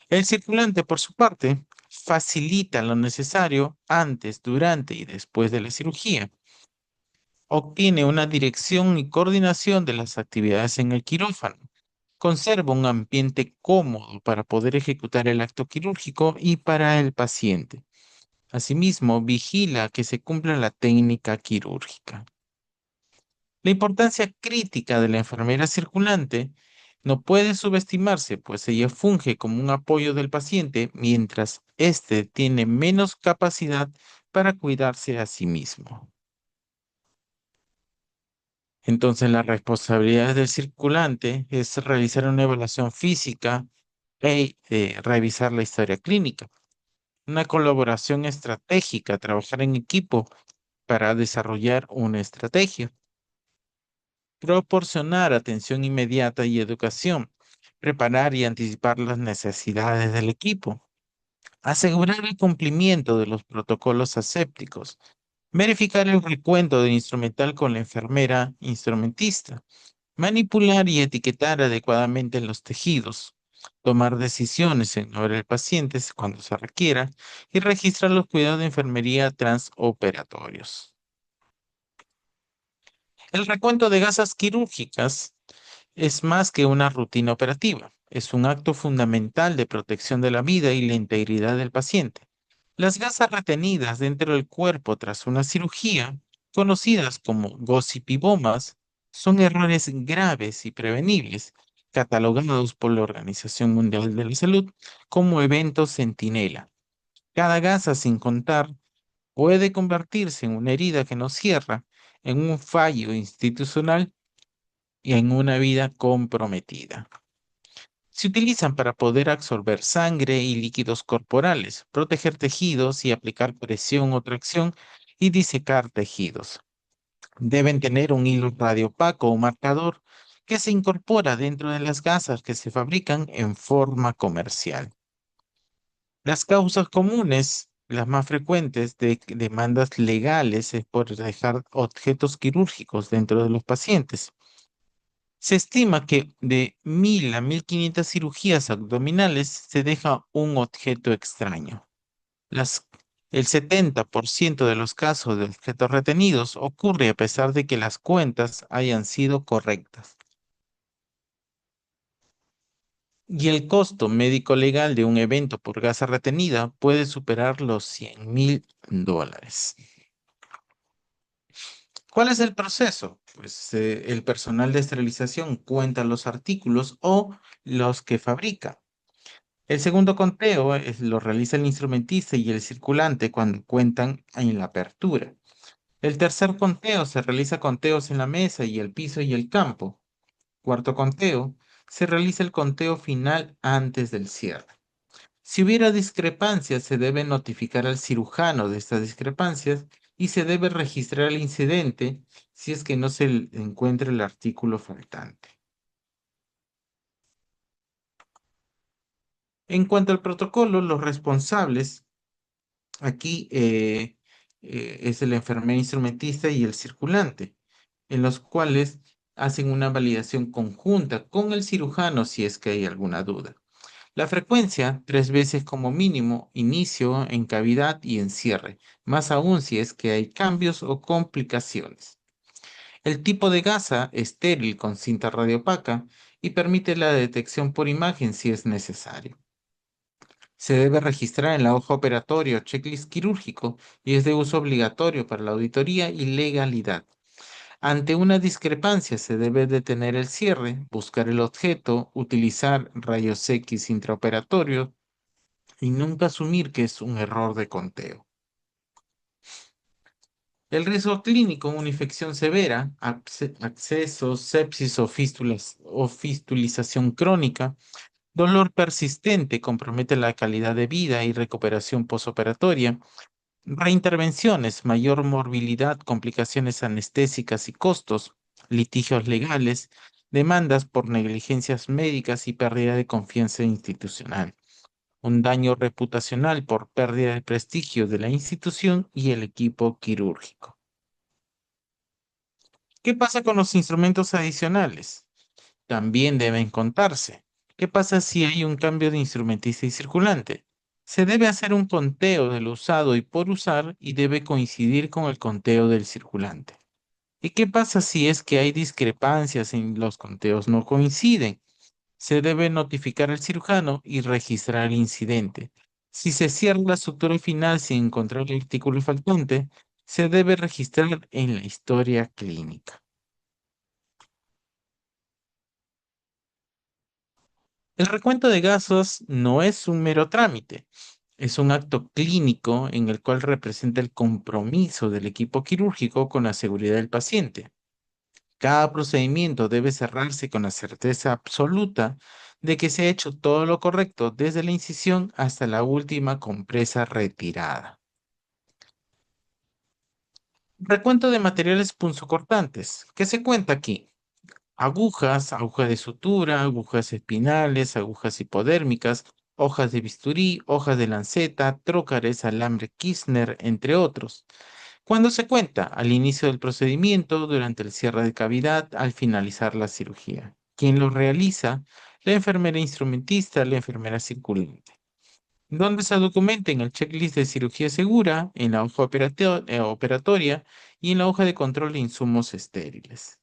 El circulante, por su parte, facilita lo necesario antes, durante y después de la cirugía. Obtiene una dirección y coordinación de las actividades en el quirófano. Conserva un ambiente cómodo para poder ejecutar el acto quirúrgico y para el paciente. Asimismo, vigila que se cumpla la técnica quirúrgica. La importancia crítica de la enfermera circulante no puede subestimarse, pues ella funge como un apoyo del paciente mientras éste tiene menos capacidad para cuidarse a sí mismo. Entonces, la responsabilidad del circulante es realizar una evaluación física e revisar la historia clínica. Una colaboración estratégica, trabajar en equipo para desarrollar una estrategia. Proporcionar atención inmediata y educación. Preparar y anticipar las necesidades del equipo. Asegurar el cumplimiento de los protocolos asépticos. Verificar el recuento del instrumental con la enfermera instrumentista. Manipular y etiquetar adecuadamente los tejidos. Tomar decisiones en nombre del paciente cuando se requiera y registrar los cuidados de enfermería transoperatorios. El recuento de gasas quirúrgicas es más que una rutina operativa. Es un acto fundamental de protección de la vida y la integridad del paciente. Las gasas retenidas dentro del cuerpo tras una cirugía, conocidas como gosipibomas, son errores graves y prevenibles, catalogados por la Organización Mundial de la Salud como eventos centinela. Cada gasa, sin contar, puede convertirse en una herida que no cierra, en un fallo institucional y en una vida comprometida. Se utilizan para poder absorber sangre y líquidos corporales, proteger tejidos y aplicar presión o tracción y disecar tejidos. Deben tener un hilo radiopaco o marcador que se incorpora dentro de las gasas que se fabrican en forma comercial. Las causas comunes, las más frecuentes de demandas legales es por dejar objetos quirúrgicos dentro de los pacientes. Se estima que de 1000 a 1500 cirugías abdominales se deja un objeto extraño. Las, el 70% de los casos de objetos retenidos ocurre a pesar de que las cuentas hayan sido correctas. Y el costo médico legal de un evento por gasa retenida puede superar los $100,000. ¿Cuál es el proceso? Pues el personal de esterilización cuenta los artículos o los que fabrica. El segundo conteo lo realiza el instrumentista y el circulante cuando cuentan en la apertura. El tercer conteo se realiza conteos en la mesa y el piso y el campo. Cuarto conteo, se realiza el conteo final antes del cierre. Si hubiera discrepancias, se debe notificar al cirujano de estas discrepancias y se debe registrar el incidente si es que no se encuentra el artículo faltante. En cuanto al protocolo, los responsables aquí es el enfermero instrumentista y el circulante, en los cuales hacen una validación conjunta con el cirujano si es que hay alguna duda. La frecuencia, 3 veces como mínimo, inicio, en cavidad y en cierre, más aún si es que hay cambios o complicaciones. El tipo de gasa, estéril con cinta radiopaca y permite la detección por imagen si es necesario. Se debe registrar en la hoja operatoria o checklist quirúrgico y es de uso obligatorio para la auditoría y legalidad. Ante una discrepancia se debe detener el cierre, buscar el objeto, utilizar rayos X intraoperatorios y nunca asumir que es un error de conteo. El riesgo clínico, una infección severa, abscesos, sepsis o fistulización crónica, dolor persistente compromete la calidad de vida y recuperación posoperatoria. Reintervenciones, mayor morbilidad, complicaciones anestésicas y costos, litigios legales, demandas por negligencias médicas y pérdida de confianza institucional. Un daño reputacional por pérdida de prestigio de la institución y el equipo quirúrgico. ¿Qué pasa con los instrumentos adicionales? También deben contarse. ¿Qué pasa si hay un cambio de instrumentista y circulante? Se debe hacer un conteo del usado y por usar y debe coincidir con el conteo del circulante. ¿Y qué pasa si es que hay discrepancias en los conteos no coinciden? Se debe notificar al cirujano y registrar el incidente. Si se cierra la sutura final sin encontrar el artículo faltante, se debe registrar en la historia clínica. El recuento de gastos no es un mero trámite, es un acto clínico en el cual representa el compromiso del equipo quirúrgico con la seguridad del paciente. Cada procedimiento debe cerrarse con la certeza absoluta de que se ha hecho todo lo correcto desde la incisión hasta la última compresa retirada. Recuento de materiales punzocortantes. ¿Qué se cuenta aquí? Agujas, agujas de sutura, agujas espinales, agujas hipodérmicas, hojas de bisturí, hojas de lanceta, trócares, alambre Kirchner, entre otros. ¿Cuándo se cuenta? Al inicio del procedimiento, durante el cierre de cavidad, al finalizar la cirugía. ¿Quién lo realiza? La enfermera instrumentista, la enfermera circulante. ¿Dónde se documenta? En el checklist de cirugía segura, en la hoja operatoria y en la hoja de control de insumos estériles.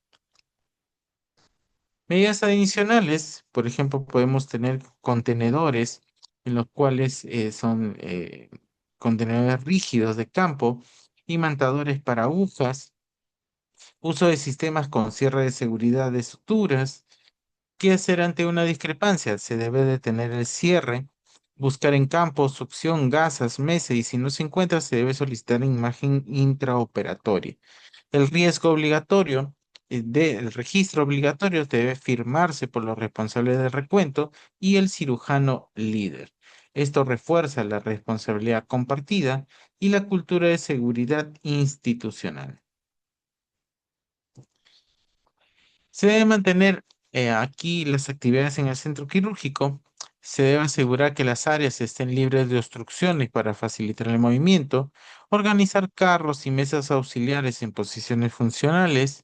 Medidas adicionales, por ejemplo, podemos tener contenedores en los cuales son contenedores rígidos de campo, imantadores para agujas, uso de sistemas con cierre de seguridad de suturas. ¿Qué hacer ante una discrepancia? Se debe detener el cierre, buscar en campo, succión, gasas, mesa y si no se encuentra se debe solicitar imagen intraoperatoria. El riesgo obligatorio, del registro obligatorio debe firmarse por los responsables del recuento y el cirujano líder. Esto refuerza la responsabilidad compartida y la cultura de seguridad institucional. Se debe mantener aquí las actividades en el centro quirúrgico. Se debe asegurar que las áreas estén libres de obstrucciones para facilitar el movimiento, organizar carros y mesas auxiliares en posiciones funcionales,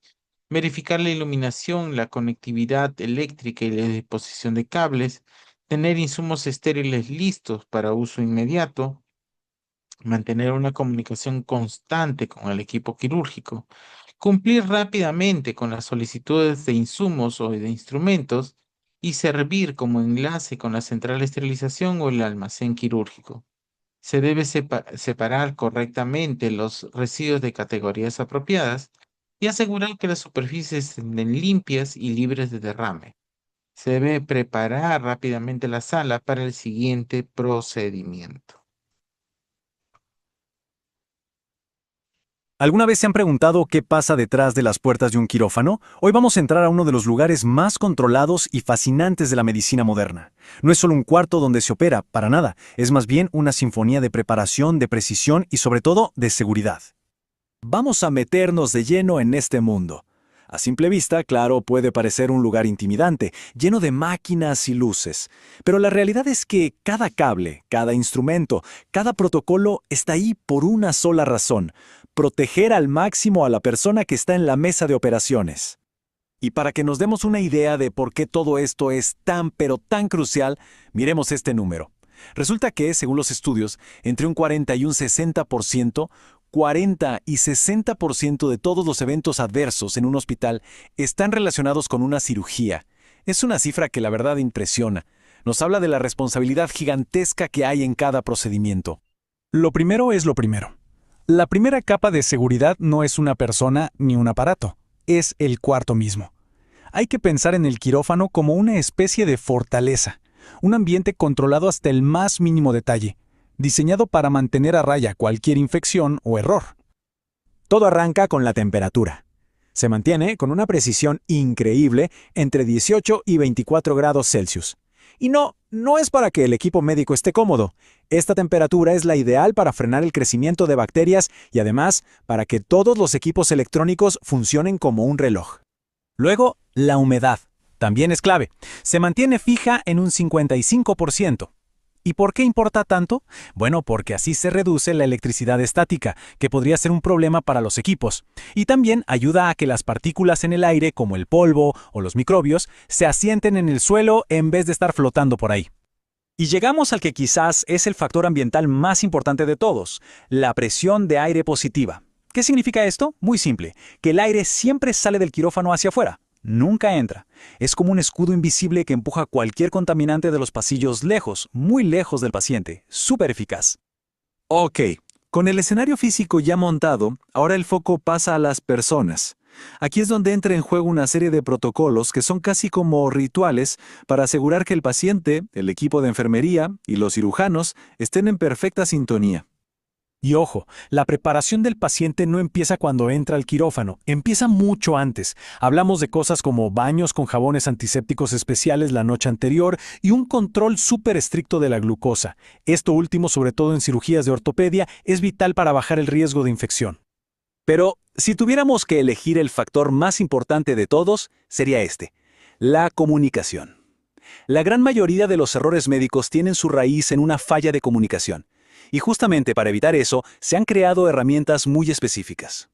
verificar la iluminación, la conectividad eléctrica y la disposición de cables, tener insumos estériles listos para uso inmediato, mantener una comunicación constante con el equipo quirúrgico, cumplir rápidamente con las solicitudes de insumos o de instrumentos y servir como enlace con la central de esterilización o el almacén quirúrgico. Se debe separar correctamente los residuos de categorías apropiadas y asegurar que las superficies estén limpias y libres de derrame. Se debe preparar rápidamente la sala para el siguiente procedimiento. ¿Alguna vez se han preguntado qué pasa detrás de las puertas de un quirófano? Hoy vamos a entrar a uno de los lugares más controlados y fascinantes de la medicina moderna. No es solo un cuarto donde se opera, para nada. Es más bien una sinfonía de preparación, de precisión y sobre todo de seguridad. Vamos a meternos de lleno en este mundo. A simple vista, claro, puede parecer un lugar intimidante, lleno de máquinas y luces. Pero la realidad es que cada cable, cada instrumento, cada protocolo está ahí por una sola razón: proteger al máximo a la persona que está en la mesa de operaciones. Y para que nos demos una idea de por qué todo esto es tan pero tan crucial, miremos este número. Resulta que, según los estudios, entre un 40 y un 60%, 40 y 60% de todos los eventos adversos en un hospital están relacionados con una cirugía. Es una cifra que la verdad impresiona. Nos habla de la responsabilidad gigantesca que hay en cada procedimiento. Lo primero es lo primero. La primera capa de seguridad no es una persona ni un aparato, es el cuarto mismo. Hay que pensar en el quirófano como una especie de fortaleza, un ambiente controlado hasta el más mínimo detalle, diseñado para mantener a raya cualquier infección o error. Todo arranca con la temperatura. Se mantiene con una precisión increíble entre 18 y 24 grados Celsius. Y no es para que el equipo médico esté cómodo. Esta temperatura es la ideal para frenar el crecimiento de bacterias y además para que todos los equipos electrónicos funcionen como un reloj. Luego, la humedad. También es clave. Se mantiene fija en un 55%. ¿Y por qué importa tanto? Bueno, porque así se reduce la electricidad estática, que podría ser un problema para los equipos. Y también ayuda a que las partículas en el aire, como el polvo o los microbios, se asienten en el suelo en vez de estar flotando por ahí. Y llegamos al que quizás es el factor ambiental más importante de todos, la presión de aire positiva. ¿Qué significa esto? Muy simple, que el aire siempre sale del quirófano hacia afuera. Nunca entra. Es como un escudo invisible que empuja cualquier contaminante de los pasillos lejos, muy lejos del paciente. Súper eficaz. Ok, con el escenario físico ya montado, ahora el foco pasa a las personas. Aquí es donde entra en juego una serie de protocolos que son casi como rituales para asegurar que el paciente, el equipo de enfermería y los cirujanos estén en perfecta sintonía. Y ojo, la preparación del paciente no empieza cuando entra al quirófano, empieza mucho antes. Hablamos de cosas como baños con jabones antisépticos especiales la noche anterior y un control súper estricto de la glucosa. Esto último, sobre todo en cirugías de ortopedia, es vital para bajar el riesgo de infección. Pero si tuviéramos que elegir el factor más importante de todos, sería este: la comunicación. La gran mayoría de los errores médicos tienen su raíz en una falla de comunicación. Y justamente para evitar eso, se han creado herramientas muy específicas.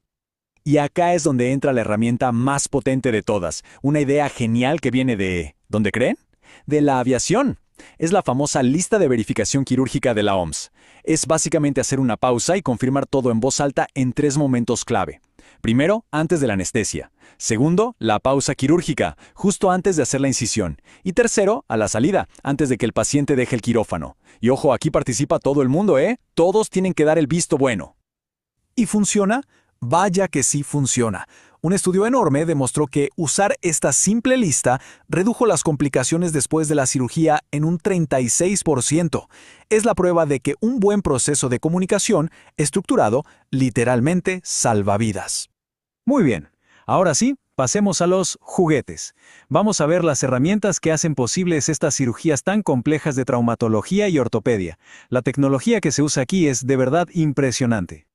Y acá es donde entra la herramienta más potente de todas, una idea genial que viene de... ¿dónde creen? De la aviación. Es la famosa lista de verificación quirúrgica de la OMS. Es básicamente hacer una pausa y confirmar todo en voz alta en 3 momentos clave. Primero, antes de la anestesia. Segundo, la pausa quirúrgica, justo antes de hacer la incisión. Y tercero, a la salida, antes de que el paciente deje el quirófano. Y ojo, aquí participa todo el mundo, ¿eh? Todos tienen que dar el visto bueno. ¿Y funciona? Vaya que sí funciona. Un estudio enorme demostró que usar esta simple lista redujo las complicaciones después de la cirugía en un 36%. Es la prueba de que un buen proceso de comunicación estructurado literalmente salva vidas. Muy bien. Ahora sí, Pasemos a los juguetes. Vamos a ver las herramientas que hacen posibles estas cirugías tan complejas de traumatología y ortopedia. La tecnología que se usa aquí es de verdad impresionante.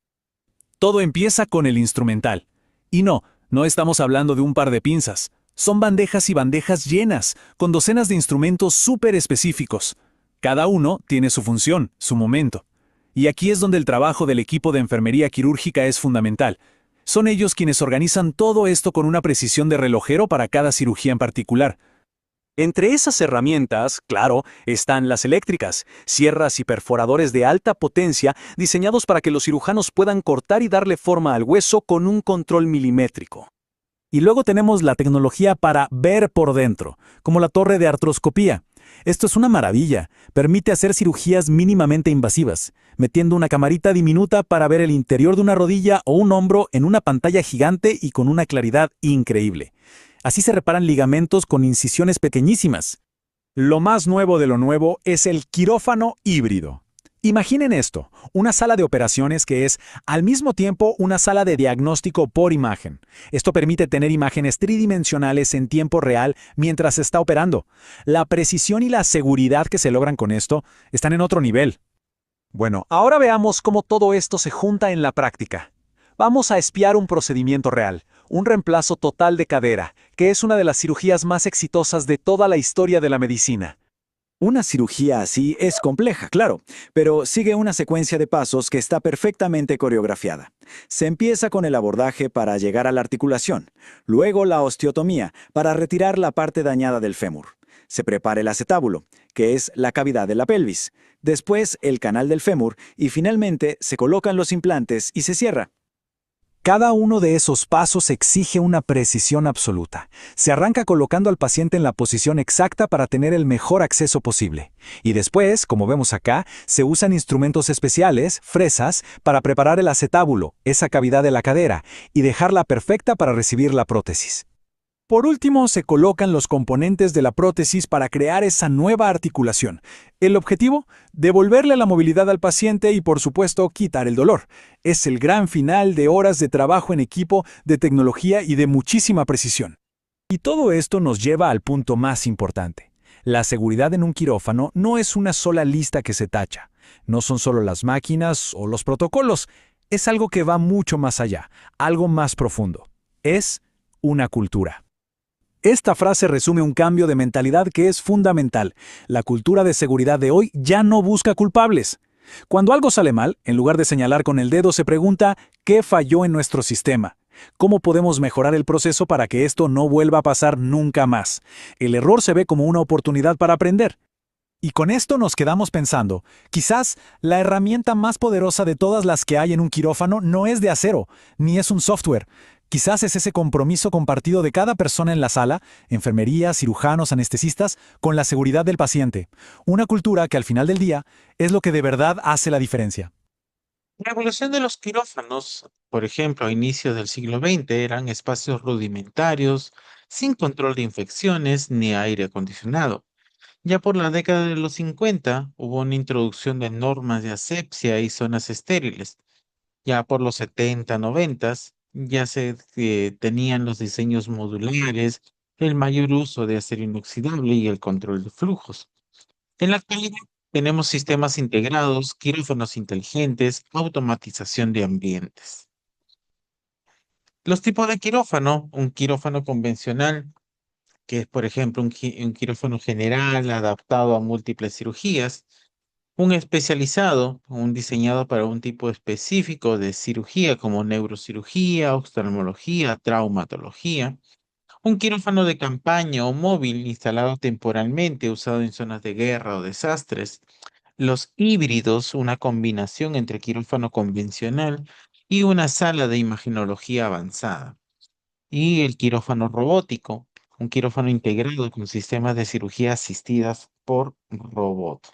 Todo empieza con el instrumental. Y no estamos hablando de un par de pinzas. Son bandejas y bandejas llenas, con docenas de instrumentos súper específicos. Cada uno tiene su función, su momento. Y aquí es donde el trabajo del equipo de enfermería quirúrgica es fundamental. Son ellos quienes organizan todo esto con una precisión de relojero para cada cirugía en particular. Entre esas herramientas, claro, están las eléctricas, sierras y perforadores de alta potencia diseñados para que los cirujanos puedan cortar y darle forma al hueso con un control milimétrico. Y luego tenemos la tecnología para ver por dentro, como la torre de artroscopía. Esto es una maravilla. Permite hacer cirugías mínimamente invasivas, metiendo una camarita diminuta para ver el interior de una rodilla o un hombro en una pantalla gigante y con una claridad increíble. Así se reparan ligamentos con incisiones pequeñísimas. Lo más nuevo de lo nuevo es el quirófano híbrido. Imaginen esto, una sala de operaciones que es al mismo tiempo una sala de diagnóstico por imagen. Esto permite tener imágenes tridimensionales en tiempo real mientras se está operando. La precisión y la seguridad que se logran con esto están en otro nivel. Bueno, ahora veamos cómo todo esto se junta en la práctica. Vamos a espiar un procedimiento real, un reemplazo total de cadera, que es una de las cirugías más exitosas de toda la historia de la medicina. Una cirugía así es compleja, claro, pero sigue una secuencia de pasos que está perfectamente coreografiada. Se empieza con el abordaje para llegar a la articulación, luego la osteotomía para retirar la parte dañada del fémur. Se prepara el acetábulo, que es la cavidad de la pelvis, después el canal del fémur y finalmente se colocan los implantes y se cierra. Cada uno de esos pasos exige una precisión absoluta. Se arranca colocando al paciente en la posición exacta para tener el mejor acceso posible. Y después, como vemos acá, se usan instrumentos especiales, fresas, para preparar el acetábulo, esa cavidad de la cadera, y dejarla perfecta para recibir la prótesis. Por último, se colocan los componentes de la prótesis para crear esa nueva articulación. El objetivo, devolverle la movilidad al paciente y, por supuesto, quitar el dolor. Es el gran final de horas de trabajo en equipo, de tecnología y de muchísima precisión. Y todo esto nos lleva al punto más importante. La seguridad en un quirófano no es una sola lista que se tacha. No son solo las máquinas o los protocolos. Es algo que va mucho más allá, algo más profundo. Es una cultura. Esta frase resume un cambio de mentalidad que es fundamental. La cultura de seguridad de hoy ya no busca culpables. Cuando algo sale mal, en lugar de señalar con el dedo, se pregunta ¿qué falló en nuestro sistema? ¿Cómo podemos mejorar el proceso para que esto no vuelva a pasar nunca más? El error se ve como una oportunidad para aprender. Y con esto nos quedamos pensando, quizás la herramienta más poderosa de todas las que hay en un quirófano no es de acero, ni es un software. Quizás es ese compromiso compartido de cada persona en la sala, enfermería, cirujanos, anestesistas, con la seguridad del paciente. Una cultura que al final del día es lo que de verdad hace la diferencia. La evolución de los quirófanos, por ejemplo, a inicios del siglo XX, eran espacios rudimentarios, sin control de infecciones ni aire acondicionado. Ya por la década de los 50 hubo una introducción de normas de asepsia y zonas estériles. Ya por los 70, 90 ya se tenían los diseños modulares, el mayor uso de acero inoxidable y el control de flujos. En la actualidad tenemos sistemas integrados, quirófanos inteligentes, automatización de ambientes. Los tipos de quirófano, un quirófano convencional, que es por ejemplo un quirófano general adaptado a múltiples cirugías, un especializado, un diseñado para un tipo específico de cirugía como neurocirugía, oftalmología, traumatología. Un quirófano de campaña o móvil instalado temporalmente, usado en zonas de guerra o desastres. Los híbridos, una combinación entre quirófano convencional y una sala de imagenología avanzada. Y el quirófano robótico, un quirófano integrado con sistemas de cirugía asistidas por robot.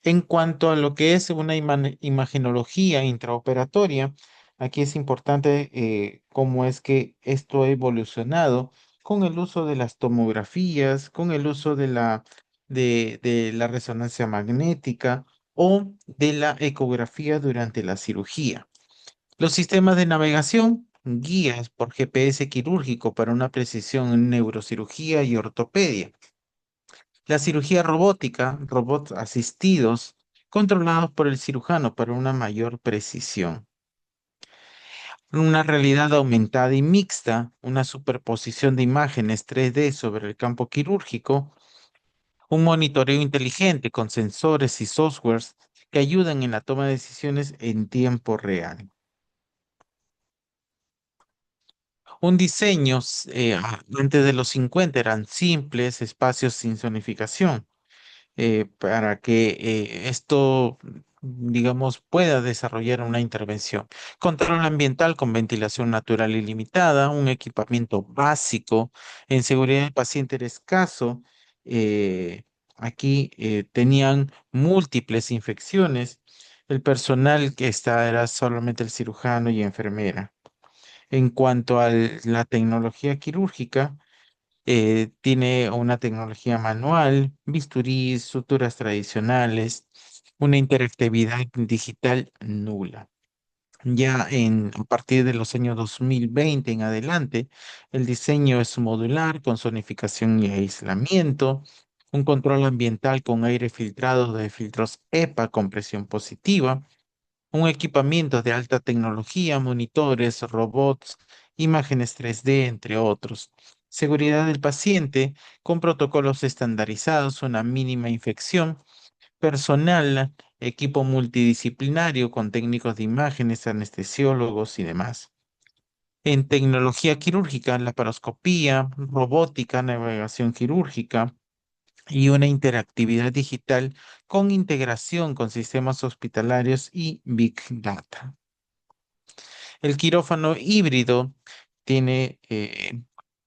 En cuanto a lo que es una imagenología intraoperatoria, aquí es importante cómo es que esto ha evolucionado con el uso de las tomografías, con el uso de la resonancia magnética o de la ecografía durante la cirugía. Los sistemas de navegación, guías por GPS quirúrgico para una precisión en neurocirugía y ortopedia. La cirugía robótica, robots asistidos, controlados por el cirujano para una mayor precisión. Una realidad aumentada y mixta, una superposición de imágenes 3D sobre el campo quirúrgico, un monitoreo inteligente con sensores y softwares que ayudan en la toma de decisiones en tiempo real. Un diseño, antes de los 50 eran simples, espacios sin zonificación, para que esto, digamos, pueda desarrollar una intervención. Control ambiental con ventilación natural ilimitada, un equipamiento básico. En seguridad del paciente era escaso. eh, Aquí tenían múltiples infecciones. El personal que está era solamente el cirujano y enfermera. En cuanto a la tecnología quirúrgica, tiene una tecnología manual, bisturís, suturas tradicionales, una interactividad digital nula. A partir de los años 2020 en adelante, el diseño es modular con zonificación y aislamiento, un control ambiental con aire filtrado de filtros EPA con presión positiva, un equipamiento de alta tecnología, monitores, robots, imágenes 3D, entre otros. Seguridad del paciente con protocolos estandarizados, una mínima infección, personal, equipo multidisciplinario con técnicos de imágenes, anestesiólogos y demás. En tecnología quirúrgica, laparoscopía, robótica, navegación quirúrgica, y una interactividad digital con integración con sistemas hospitalarios y Big Data. El quirófano híbrido tiene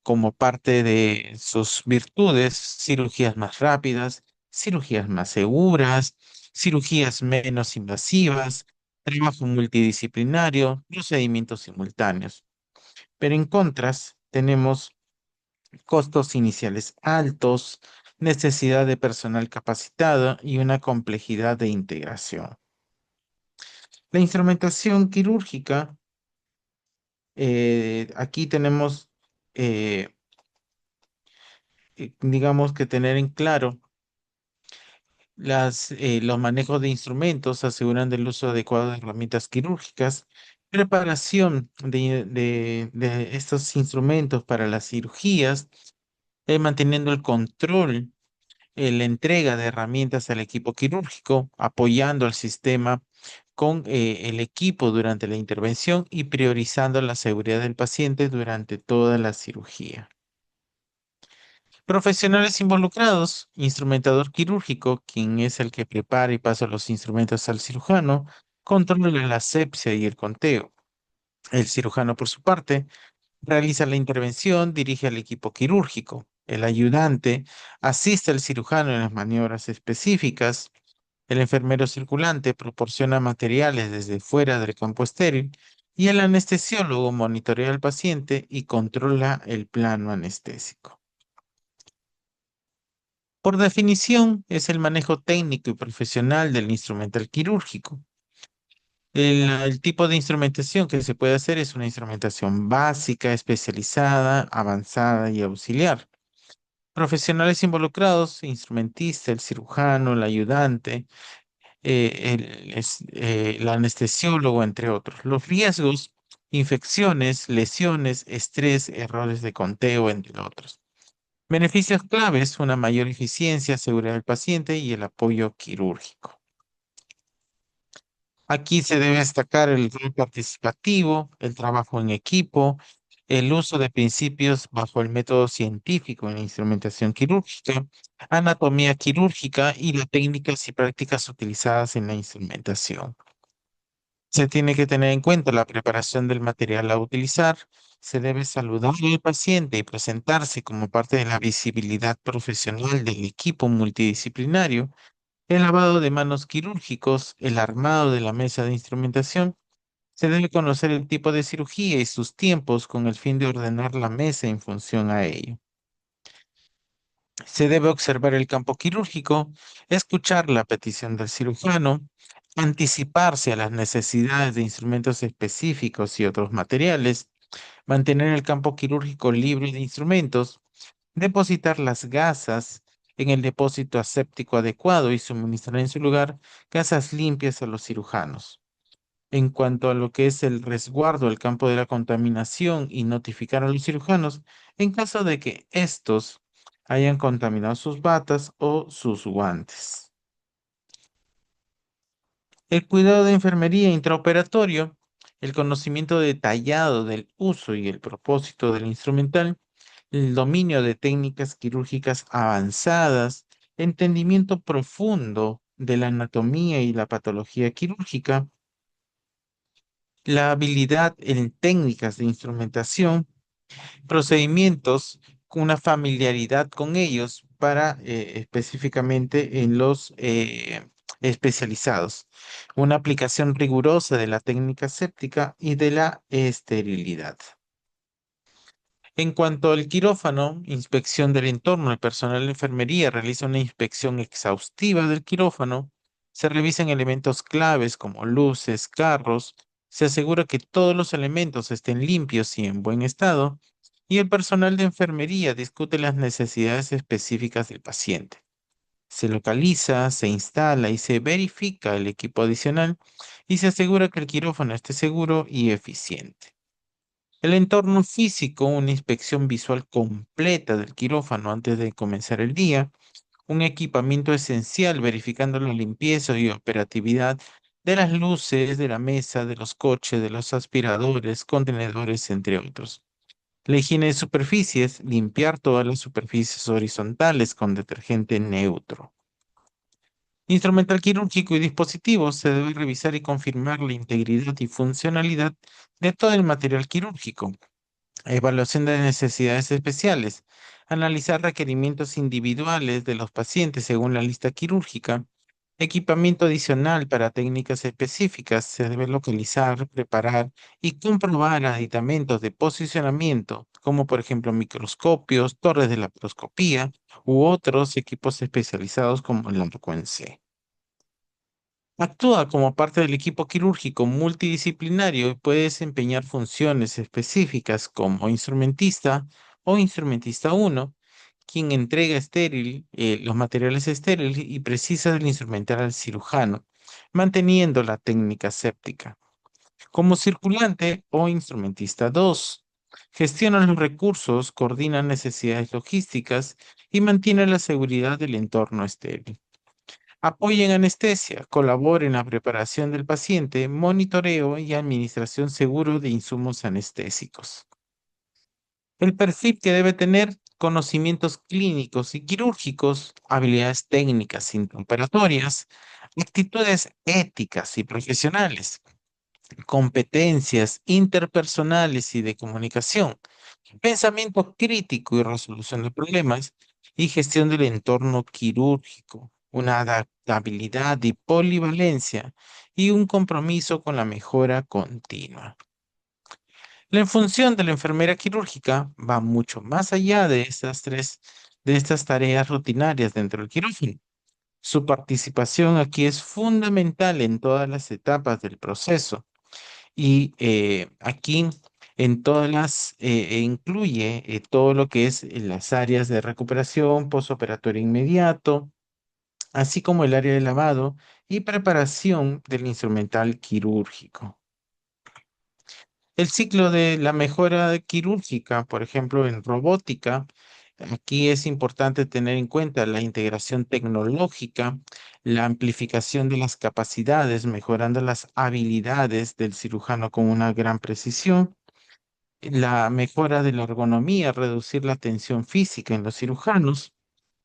como parte de sus virtudes cirugías más rápidas, cirugías más seguras, cirugías menos invasivas, trabajo multidisciplinario, procedimientos simultáneos. Pero en contras, tenemos costos iniciales altos, necesidad de personal capacitado y una complejidad de integración. La instrumentación quirúrgica, aquí tenemos, eh, digamos que tener en claro los manejos de instrumentos, aseguran el uso adecuado de herramientas quirúrgicas, preparación de estos instrumentos para las cirugías, manteniendo el control, la entrega de herramientas al equipo quirúrgico, apoyando al sistema con el equipo durante la intervención y priorizando la seguridad del paciente durante toda la cirugía. Profesionales involucrados, instrumentador quirúrgico, quien es el que prepara y pasa los instrumentos al cirujano, controla la asepsia y el conteo. El cirujano, por su parte, realiza la intervención, dirige al equipo quirúrgico. El ayudante asiste al cirujano en las maniobras específicas. El enfermero circulante proporciona materiales desde fuera del campo estéril y el anestesiólogo monitorea al paciente y controla el plano anestésico. Por definición, es el manejo técnico y profesional del instrumental quirúrgico. El tipo de instrumentación que se puede hacer es una instrumentación básica, especializada, avanzada y auxiliar. Profesionales involucrados, instrumentista, el cirujano, el ayudante, el anestesiólogo, entre otros. Los riesgos, infecciones, lesiones, estrés, errores de conteo, entre otros. Beneficios claves, una mayor eficiencia, seguridad del paciente y el apoyo quirúrgico. Aquí se debe destacar el rol participativo, el trabajo en equipo, el uso de principios bajo el método científico en la instrumentación quirúrgica, anatomía quirúrgica y las técnicas y prácticas utilizadas en la instrumentación. Se tiene que tener en cuenta la preparación del material a utilizar. Se debe saludar al paciente y presentarse como parte de la visibilidad profesional del equipo multidisciplinario, el lavado de manos quirúrgicos, el armado de la mesa de instrumentación. Se debe conocer el tipo de cirugía y sus tiempos con el fin de ordenar la mesa en función a ello. Se debe observar el campo quirúrgico, escuchar la petición del cirujano, anticiparse a las necesidades de instrumentos específicos y otros materiales, mantener el campo quirúrgico libre de instrumentos, depositar las gasas en el depósito aséptico adecuado y suministrar en su lugar gasas limpias a los cirujanos. En cuanto a lo que es el resguardo del campo de la contaminación y notificar a los cirujanos en caso de que estos hayan contaminado sus batas o sus guantes. El cuidado de enfermería intraoperatorio, el conocimiento detallado del uso y el propósito del instrumental, el dominio de técnicas quirúrgicas avanzadas, entendimiento profundo de la anatomía y la patología quirúrgica, la habilidad en técnicas de instrumentación, procedimientos con una familiaridad con ellos para específicamente en los especializados, una aplicación rigurosa de la técnica séptica y de la esterilidad. En cuanto al quirófano, inspección del entorno, el personal de enfermería realiza una inspección exhaustiva del quirófano, se revisan elementos claves como luces, carros, se asegura que todos los elementos estén limpios y en buen estado, y el personal de enfermería discute las necesidades específicas del paciente. Se localiza, se instala y se verifica el equipo adicional y se asegura que el quirófano esté seguro y eficiente. El entorno físico, una inspección visual completa del quirófano antes de comenzar el día, un equipamiento esencial verificando la limpieza y operatividad de las luces, de la mesa, de los coches, de los aspiradores, contenedores, entre otros. La higiene de superficies, limpiar todas las superficies horizontales con detergente neutro. Instrumental quirúrgico y dispositivos, se debe revisar y confirmar la integridad y funcionalidad de todo el material quirúrgico. Evaluación de necesidades especiales. Analizar requerimientos individuales de los pacientes según la lista quirúrgica. Equipamiento adicional para técnicas específicas. Se debe localizar, preparar y comprobar aditamentos de posicionamiento, como por ejemplo microscopios, torres de laparoscopía u otros equipos especializados como el arco en C. Actúa como parte del equipo quirúrgico multidisciplinario y puede desempeñar funciones específicas como instrumentista o instrumentista 1, quien entrega los materiales estériles y precisa del instrumental al cirujano, manteniendo la técnica séptica. Como circulante o instrumentista 2, gestiona los recursos, coordina necesidades logísticas y mantiene la seguridad del entorno estéril. Apoya en anestesia, colabora en la preparación del paciente, monitoreo y administración seguro de insumos anestésicos. El perfil que debe tener: conocimientos clínicos y quirúrgicos, habilidades técnicas intraoperatorias, actitudes éticas y profesionales, competencias interpersonales y de comunicación, pensamiento crítico y resolución de problemas, y gestión del entorno quirúrgico, una adaptabilidad y polivalencia y un compromiso con la mejora continua. La función de la enfermera quirúrgica va mucho más allá de estas tareas rutinarias dentro del quirófano. Su participación aquí es fundamental en todas las etapas del proceso y aquí en todas incluye todo lo que es las áreas de recuperación postoperatorio inmediato, así como el área de lavado y preparación del instrumental quirúrgico. El ciclo de la mejora quirúrgica, por ejemplo, en robótica, aquí es importante tener en cuenta la integración tecnológica, la amplificación de las capacidades, mejorando las habilidades del cirujano con una gran precisión, la mejora de la ergonomía, reducir la tensión física en los cirujanos,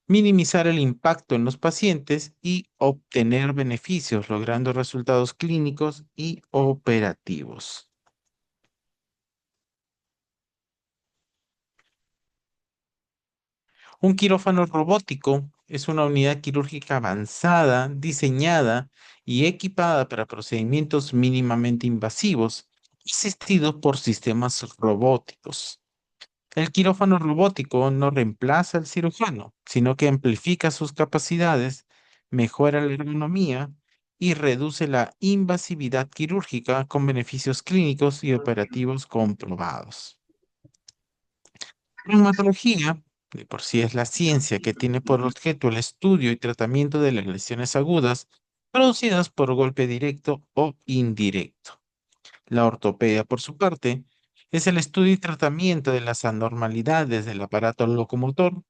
minimizar el impacto en los pacientes y obtener beneficios, logrando resultados clínicos y operativos. Un quirófano robótico es una unidad quirúrgica avanzada, diseñada y equipada para procedimientos mínimamente invasivos, asistidos por sistemas robóticos. El quirófano robótico no reemplaza al cirujano, sino que amplifica sus capacidades, mejora la ergonomía y reduce la invasividad quirúrgica con beneficios clínicos y operativos comprobados. Traumatología, de por sí es la ciencia que tiene por objeto el estudio y tratamiento de las lesiones agudas producidas por golpe directo o indirecto. La ortopedia, por su parte, es el estudio y tratamiento de las anormalidades del aparato locomotor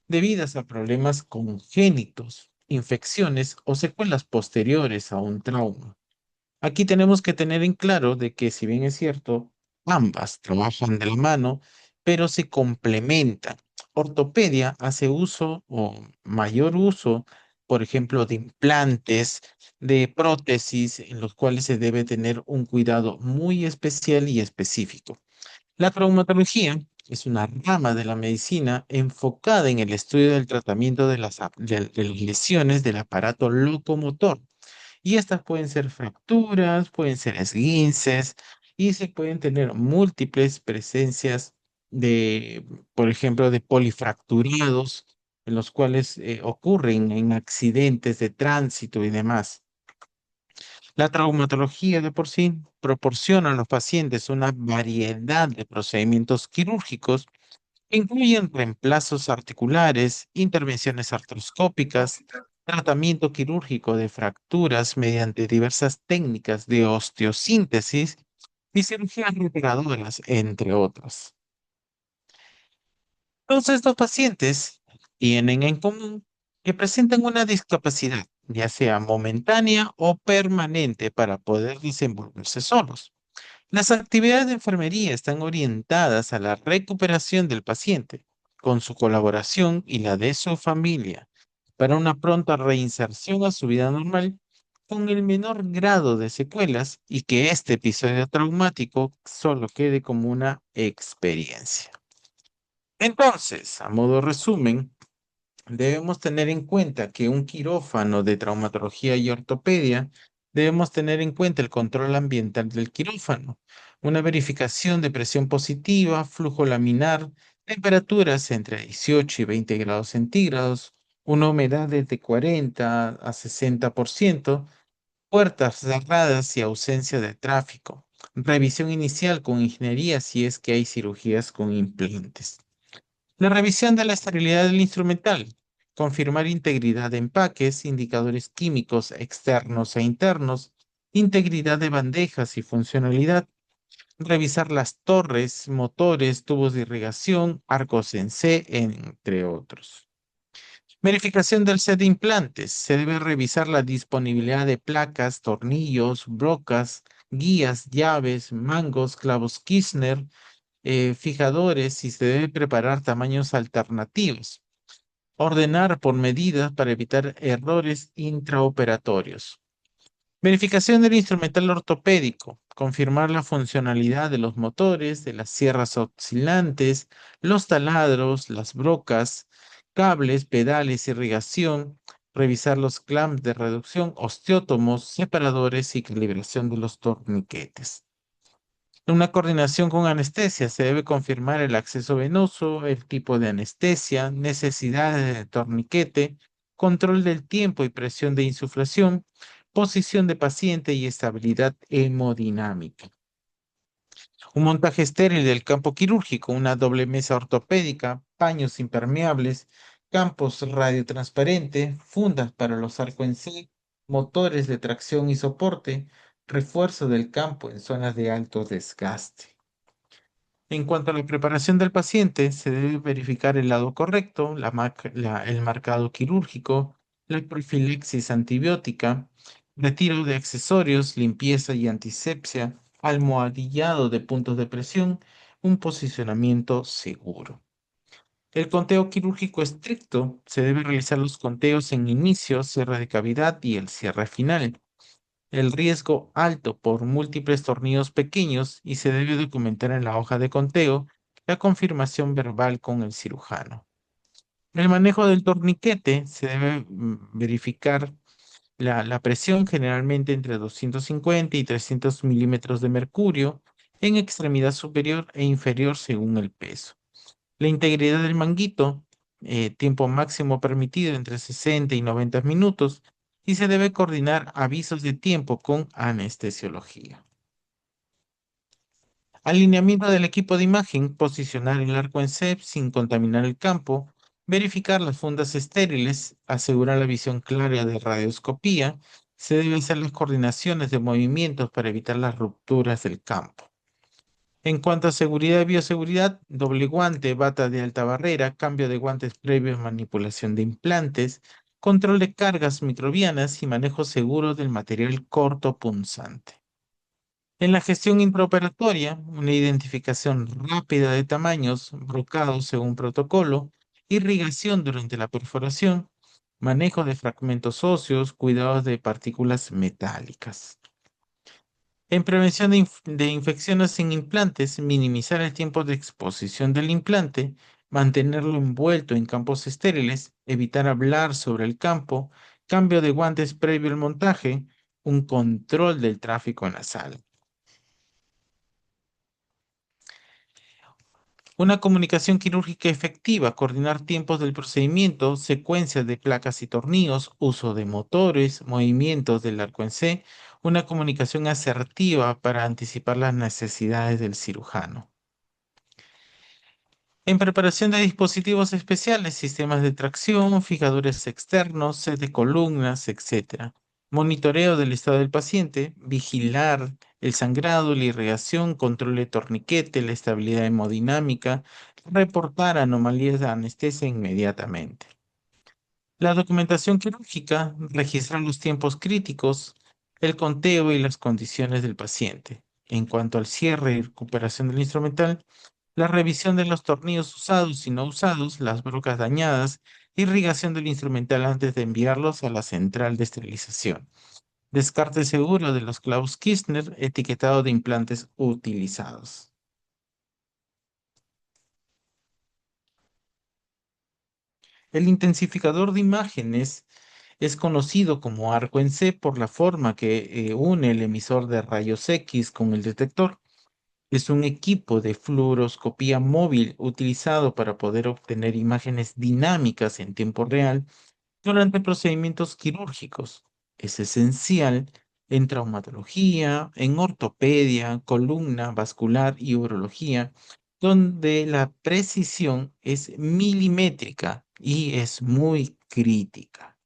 debidas a problemas congénitos, infecciones o secuelas posteriores a un trauma. Aquí tenemos que tener en claro de que si bien es cierto, ambas trabajan de la mano, pero se complementan. Ortopedia hace uso o mayor uso, por ejemplo, de implantes, de prótesis, en los cuales se debe tener un cuidado muy especial y específico. La traumatología es una rama de la medicina enfocada en el estudio del tratamiento de las lesiones del aparato locomotor. Y estas pueden ser fracturas, pueden ser esguinces y se pueden tener múltiples presencias de, por ejemplo, de polifracturados, en los cuales ocurren en accidentes de tránsito y demás. La traumatología de por sí proporciona a los pacientes una variedad de procedimientos quirúrgicos que incluyen reemplazos articulares, intervenciones artroscópicas, tratamiento quirúrgico de fracturas mediante diversas técnicas de osteosíntesis y cirugías reparadoras, entre otras. Todos estos pacientes tienen en común que presentan una discapacidad, ya sea momentánea o permanente, para poder desenvolverse solos. Las actividades de enfermería están orientadas a la recuperación del paciente, con su colaboración y la de su familia, para una pronta reinserción a su vida normal, con el menor grado de secuelas y que este episodio traumático solo quede como una experiencia. Entonces, a modo resumen, debemos tener en cuenta que un quirófano de traumatología y ortopedia, debemos tener en cuenta el control ambiental del quirófano, una verificación de presión positiva, flujo laminar, temperaturas entre 18 y 20 grados centígrados, una humedad de 40 a 60%, puertas cerradas y ausencia de tráfico, revisión inicial con ingeniería si es que hay cirugías con implantes. La revisión de la esterilidad del instrumental. Confirmar integridad de empaques, indicadores químicos externos e internos, integridad de bandejas y funcionalidad. Revisar las torres, motores, tubos de irrigación, arcos en C, entre otros. Verificación del set de implantes. Se debe revisar la disponibilidad de placas, tornillos, brocas, guías, llaves, mangos, clavos Kirchner, fijadores y se debe preparar tamaños alternativos. Ordenar por medidas para evitar errores intraoperatorios. Verificación del instrumental ortopédico. Confirmar la funcionalidad de los motores, de las sierras oscilantes, los taladros, las brocas, cables, pedales, irrigación. Revisar los clamps de reducción, osteótomos, separadores y calibración de los torniquetes. Una coordinación con anestesia. Se debe confirmar el acceso venoso, el tipo de anestesia, necesidades de torniquete, control del tiempo y presión de insuflación, posición de paciente y estabilidad hemodinámica. Un montaje estéril del campo quirúrgico, una doble mesa ortopédica, paños impermeables, campos radiotransparente, fundas para los arco en C, motores de tracción y soporte, refuerzo del campo en zonas de alto desgaste. En cuanto a la preparación del paciente, se debe verificar el lado correcto, el marcado quirúrgico, la profilaxis antibiótica, retiro de accesorios, limpieza y antisepsia, almohadillado de puntos de presión, un posicionamiento seguro. El conteo quirúrgico estricto. Se debe realizar los conteos en inicio, cierre de cavidad y el cierre final. El riesgo alto por múltiples tornillos pequeños y se debe documentar en la hoja de conteo la confirmación verbal con el cirujano. El manejo del torniquete. Se debe verificar la presión, generalmente entre 250 y 300 milímetros de mercurio en extremidad superior e inferior según el peso. La integridad del manguito, tiempo máximo permitido entre 60 y 90 minutos. y se debe coordinar avisos de tiempo con anestesiología. Alineamiento del equipo de imagen, posicionar el arco en C sin contaminar el campo, verificar las fundas estériles, asegurar la visión clara de radioscopía, se deben hacer las coordinaciones de movimientos para evitar las rupturas del campo. En cuanto a seguridad y bioseguridad, doble guante, bata de alta barrera, cambio de guantes previos, manipulación de implantes, control de cargas microbianas y manejo seguro del material corto punzante. En la gestión intraoperatoria, una identificación rápida de tamaños, brocados según protocolo, irrigación durante la perforación, manejo de fragmentos óseos, cuidados de partículas metálicas. En prevención de infecciones sin implantes, minimizar el tiempo de exposición del implante, mantenerlo envuelto en campos estériles, evitar hablar sobre el campo, cambio de guantes previo al montaje, un control del tráfico en la sala. Una comunicación quirúrgica efectiva, coordinar tiempos del procedimiento, secuencias de placas y tornillos, uso de motores, movimientos del arco en C, una comunicación asertiva para anticipar las necesidades del cirujano. En preparación de dispositivos especiales, sistemas de tracción, fijadores externos, set de columnas, etc. Monitoreo del estado del paciente, vigilar el sangrado, la irrigación, control de torniquete, la estabilidad hemodinámica, reportar anomalías de anestesia inmediatamente. La documentación quirúrgica, registrar los tiempos críticos, el conteo y las condiciones del paciente. En cuanto al cierre y recuperación del instrumental, la revisión de los tornillos usados y no usados, las brocas dañadas, irrigación del instrumental antes de enviarlos a la central de esterilización. Descarte seguro de los clavos Kirchner, etiquetado de implantes utilizados. El intensificador de imágenes es conocido como arco en C por la forma que une el emisor de rayos X con el detector. Es un equipo de fluoroscopía móvil utilizado para poder obtener imágenes dinámicas en tiempo real durante procedimientos quirúrgicos. Es esencial en traumatología, en ortopedia, columna, vascular y urología, donde la precisión es milimétrica y es muy crítica.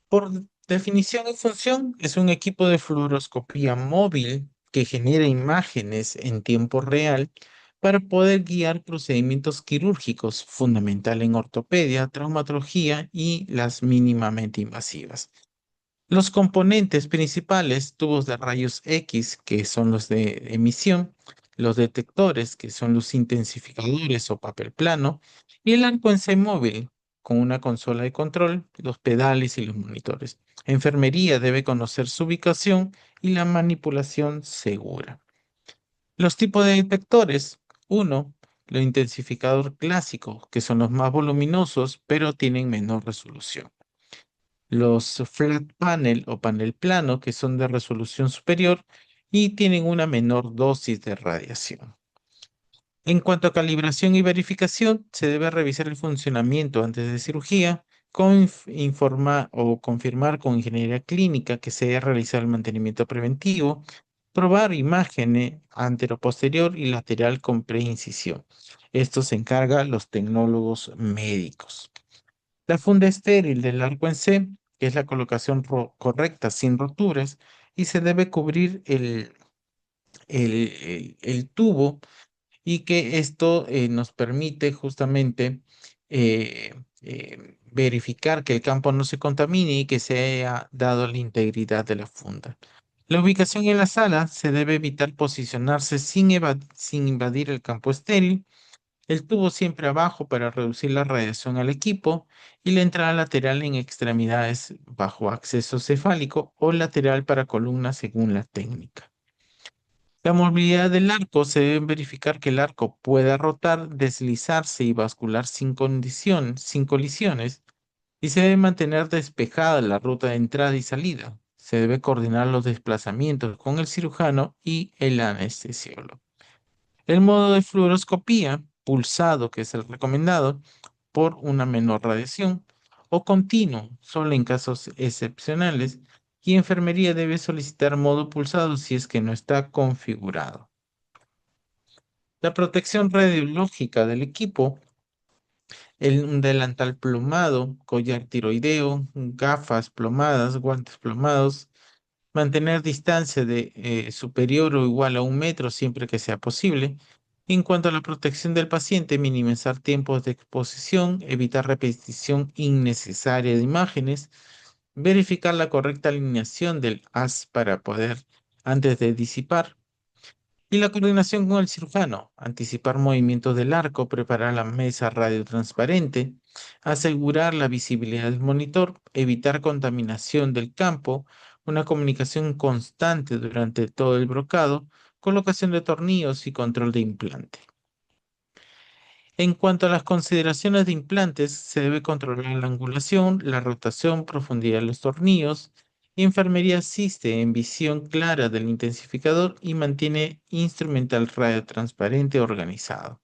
Por definición y función, es un equipo de fluoroscopía móvil que genera imágenes en tiempo real para poder guiar procedimientos quirúrgicos, fundamental en ortopedia, traumatología y las mínimamente invasivas. Los componentes principales, tubos de rayos X, que son los de emisión, los detectores, que son los intensificadores o papel plano, y el arco en C móvil, con una consola de control, los pedales y los monitores. Enfermería debe conocer su ubicación y la manipulación segura. Los tipos de detectores. Uno, lo intensificador clásico, que son los más voluminosos, pero tienen menor resolución. Los flat panel o panel plano, que son de resolución superior y tienen una menor dosis de radiación. En cuanto a calibración y verificación, se debe revisar el funcionamiento antes de cirugía, informar o confirmar con ingeniería clínica que se haya realizado el mantenimiento preventivo, probar imágenes antero-posterior y lateral con preincisión. Esto se encarga los tecnólogos médicos. La funda estéril del arco en C, que es la colocación correcta sin roturas, y se debe cubrir el tubo y que esto nos permite justamente verificar que el campo no se contamine y que se haya dado la integridad de la funda. La ubicación en la sala se debe evitar posicionarse sin invadir el campo estéril, el tubo siempre abajo para reducir la radiación al equipo y la entrada lateral en extremidades bajo acceso cefálico o lateral para columnas según la técnica. La movilidad del arco se debe verificar que el arco pueda rotar, deslizarse y bascular sin colisiones y se debe mantener despejada la ruta de entrada y salida. Se debe coordinar los desplazamientos con el cirujano y el anestesiólogo. El modo de fluoroscopía, pulsado, que es el recomendado, por una menor radiación. o continuo, solo en casos excepcionales, y enfermería debe solicitar modo pulsado si es que no está configurado. La protección radiológica del equipo, un delantal plomado, collar tiroideo, gafas plomadas, guantes plomados, mantener distancia de superior o igual a 1 metro siempre que sea posible. En cuanto a la protección del paciente, minimizar tiempos de exposición, evitar repetición innecesaria de imágenes, verificar la correcta alineación del haz para poder antes de disipar. Y la coordinación con el cirujano, anticipar movimientos del arco, preparar la mesa radiotransparente, asegurar la visibilidad del monitor, evitar contaminación del campo, una comunicación constante durante todo el brocado, colocación de tornillos y control de implante. En cuanto a las consideraciones de implantes, se debe controlar la angulación, la rotación, profundidad de los tornillos. Enfermería asiste en visión clara del intensificador y mantiene instrumental radio transparente organizado.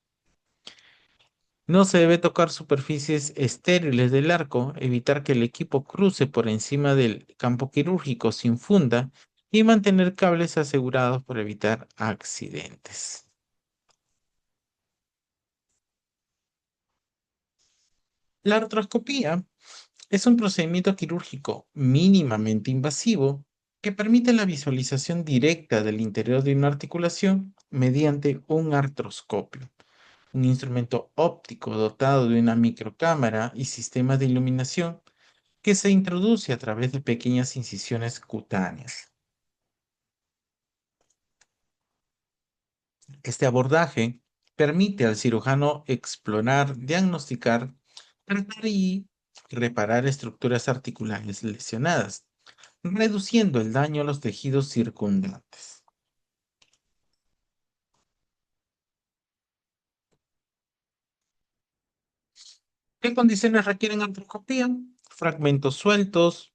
No se debe tocar superficies estériles del arco, evitar que el equipo cruce por encima del campo quirúrgico sin funda y mantener cables asegurados para evitar accidentes. La artroscopía es un procedimiento quirúrgico mínimamente invasivo que permite la visualización directa del interior de una articulación mediante un artroscopio, un instrumento óptico dotado de una microcámara y sistema de iluminación que se introduce a través de pequeñas incisiones cutáneas. Este abordaje permite al cirujano explorar, diagnosticar, tratar y reparar estructuras articulares lesionadas, reduciendo el daño a los tejidos circundantes. ¿Qué condiciones requieren artroscopía? Fragmentos sueltos,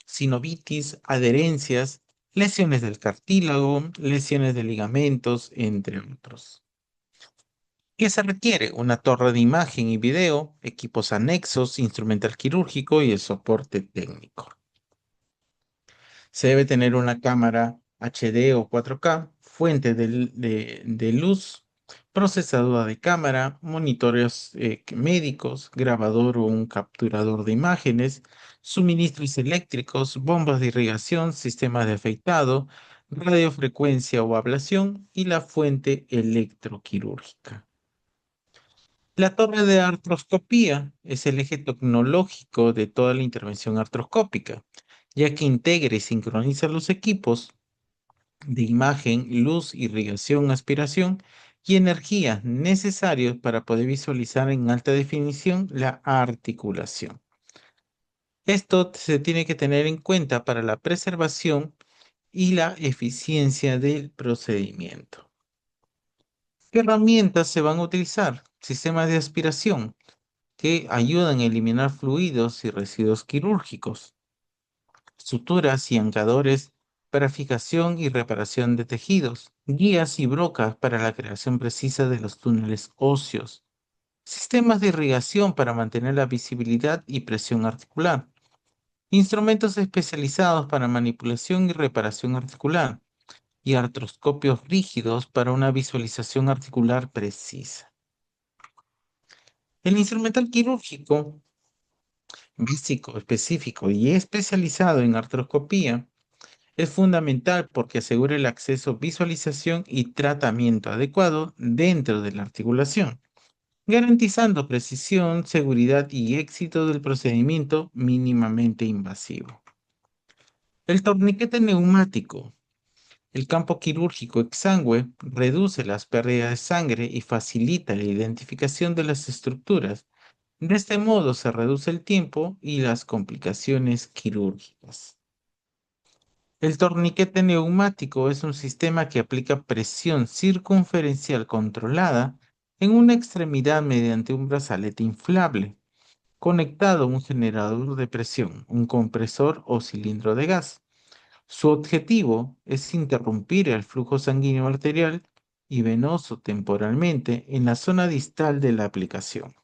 sinovitis, adherencias, lesiones del cartílago, lesiones de ligamentos, entre otros. ¿Qué se requiere? Una torre de imagen y video, equipos anexos, instrumental quirúrgico y el soporte técnico. Se debe tener una cámara HD o 4K, fuente de luz, procesadora de cámara, monitores médicos, grabador o un capturador de imágenes, suministros eléctricos, bombas de irrigación, sistemas de afeitado, radiofrecuencia o ablación y la fuente electroquirúrgica. La torre de artroscopía es el eje tecnológico de toda la intervención artroscópica, ya que integra y sincroniza los equipos de imagen, luz, irrigación, aspiración y energía necesarios para poder visualizar en alta definición la articulación. Esto se tiene que tener en cuenta para la preservación y la eficiencia del procedimiento. ¿Qué herramientas se van a utilizar? Sistemas de aspiración que ayudan a eliminar fluidos y residuos quirúrgicos, suturas y ancadores para fijación y reparación de tejidos, guías y brocas para la creación precisa de los túneles óseos, sistemas de irrigación para mantener la visibilidad y presión articular, instrumentos especializados para manipulación y reparación articular, y artroscopios rígidos para una visualización articular precisa. El instrumental quirúrgico básico, específico y especializado en artroscopía es fundamental porque asegura el acceso, visualización y tratamiento adecuado dentro de la articulación, garantizando precisión, seguridad y éxito del procedimiento mínimamente invasivo. El torniquete neumático. El campo quirúrgico exangüe reduce las pérdidas de sangre y facilita la identificación de las estructuras. De este modo se reduce el tiempo y las complicaciones quirúrgicas. El torniquete neumático es un sistema que aplica presión circunferencial controlada en una extremidad mediante un brazalete inflable, conectado a un generador de presión, un compresor o cilindro de gas. Su objetivo es interrumpir el flujo sanguíneo arterial y venoso temporalmente en la zona distal de la aplicación.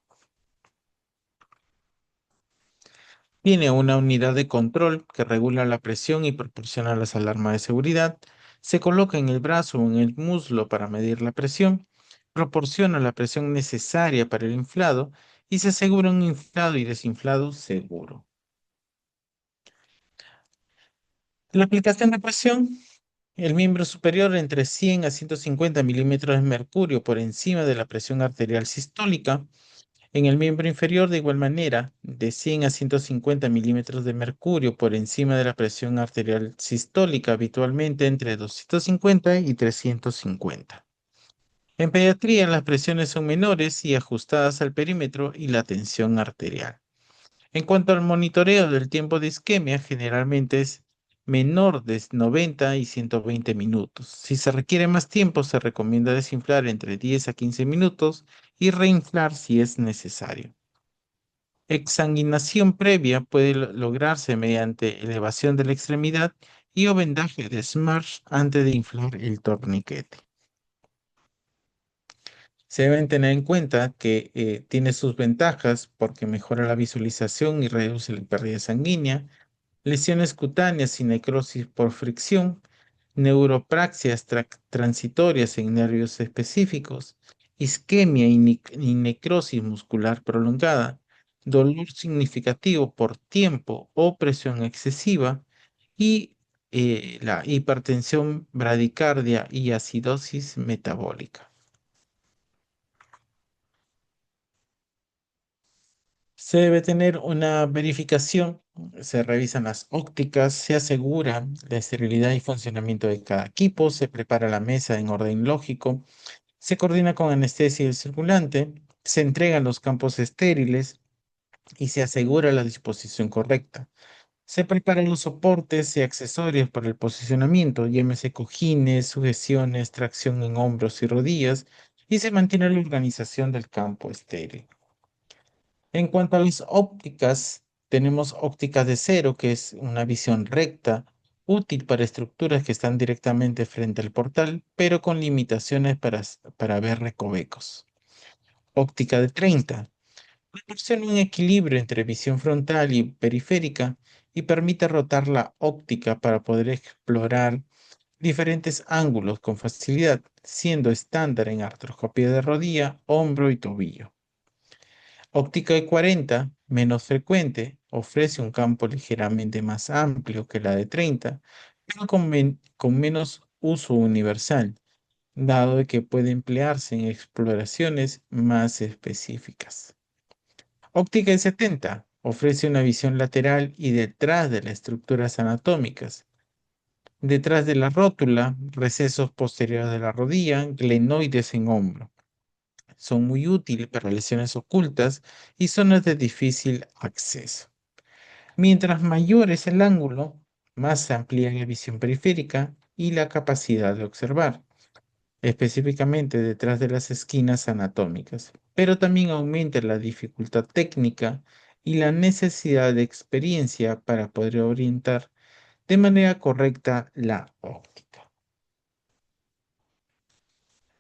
Tiene una unidad de control que regula la presión y proporciona las alarmas de seguridad. Se coloca en el brazo o en el muslo para medir la presión. Proporciona la presión necesaria para el inflado y se asegura un inflado y desinflado seguro. La aplicación de presión. El miembro superior entre 100 a 150 milímetros de mercurio por encima de la presión arterial sistólica. En el miembro inferior, de igual manera, de 100 a 150 milímetros de mercurio por encima de la presión arterial sistólica, habitualmente entre 250 y 350. En pediatría, las presiones son menores y ajustadas al perímetro y la tensión arterial. En cuanto al monitoreo del tiempo de isquemia, generalmente es menor de 90 y 120 minutos. Si se requiere más tiempo, se recomienda desinflar entre 10 a 15 minutos y reinflar si es necesario. Exsanguinación previa puede lograrse mediante elevación de la extremidad y o vendaje de Smarsh antes de inflar el torniquete. Se deben tener en cuenta que tiene sus ventajas porque mejora la visualización y reduce la pérdida sanguínea, lesiones cutáneas y necrosis por fricción, neuropraxias transitorias en nervios específicos, isquemia y necrosis muscular prolongada, dolor significativo por tiempo o presión excesiva y la hipertensión bradicardia y acidosis metabólica. Se debe tener una verificación, se revisan las ópticas, se asegura la esterilidad y funcionamiento de cada equipo, se prepara la mesa en orden lógico, se coordina con anestesia y el circulante, se entregan los campos estériles y se asegura la disposición correcta. Se preparan los soportes y accesorios para el posicionamiento, llámese cojines, sujeciones, tracción en hombros y rodillas, y se mantiene la organización del campo estéril. En cuanto a las ópticas, tenemos óptica de cero, que es una visión recta, útil para estructuras que están directamente frente al portal, pero con limitaciones para ver recovecos. Óptica de 30. Proporciona un equilibrio entre visión frontal y periférica y permite rotar la óptica para poder explorar diferentes ángulos con facilidad, siendo estándar en artroscopía de rodilla, hombro y tobillo. Óptica de 40, menos frecuente, ofrece un campo ligeramente más amplio que la de 30, pero con menos uso universal, dado de que puede emplearse en exploraciones más específicas. Óptica de 70 ofrece una visión lateral y detrás de las estructuras anatómicas. Detrás de la rótula, recesos posteriores de la rodilla, glenoides en hombro. Son muy útiles para lesiones ocultas y zonas de difícil acceso. Mientras mayor es el ángulo, más se amplía la visión periférica y la capacidad de observar, específicamente detrás de las esquinas anatómicas, pero también aumenta la dificultad técnica y la necesidad de experiencia para poder orientar de manera correcta la óptica.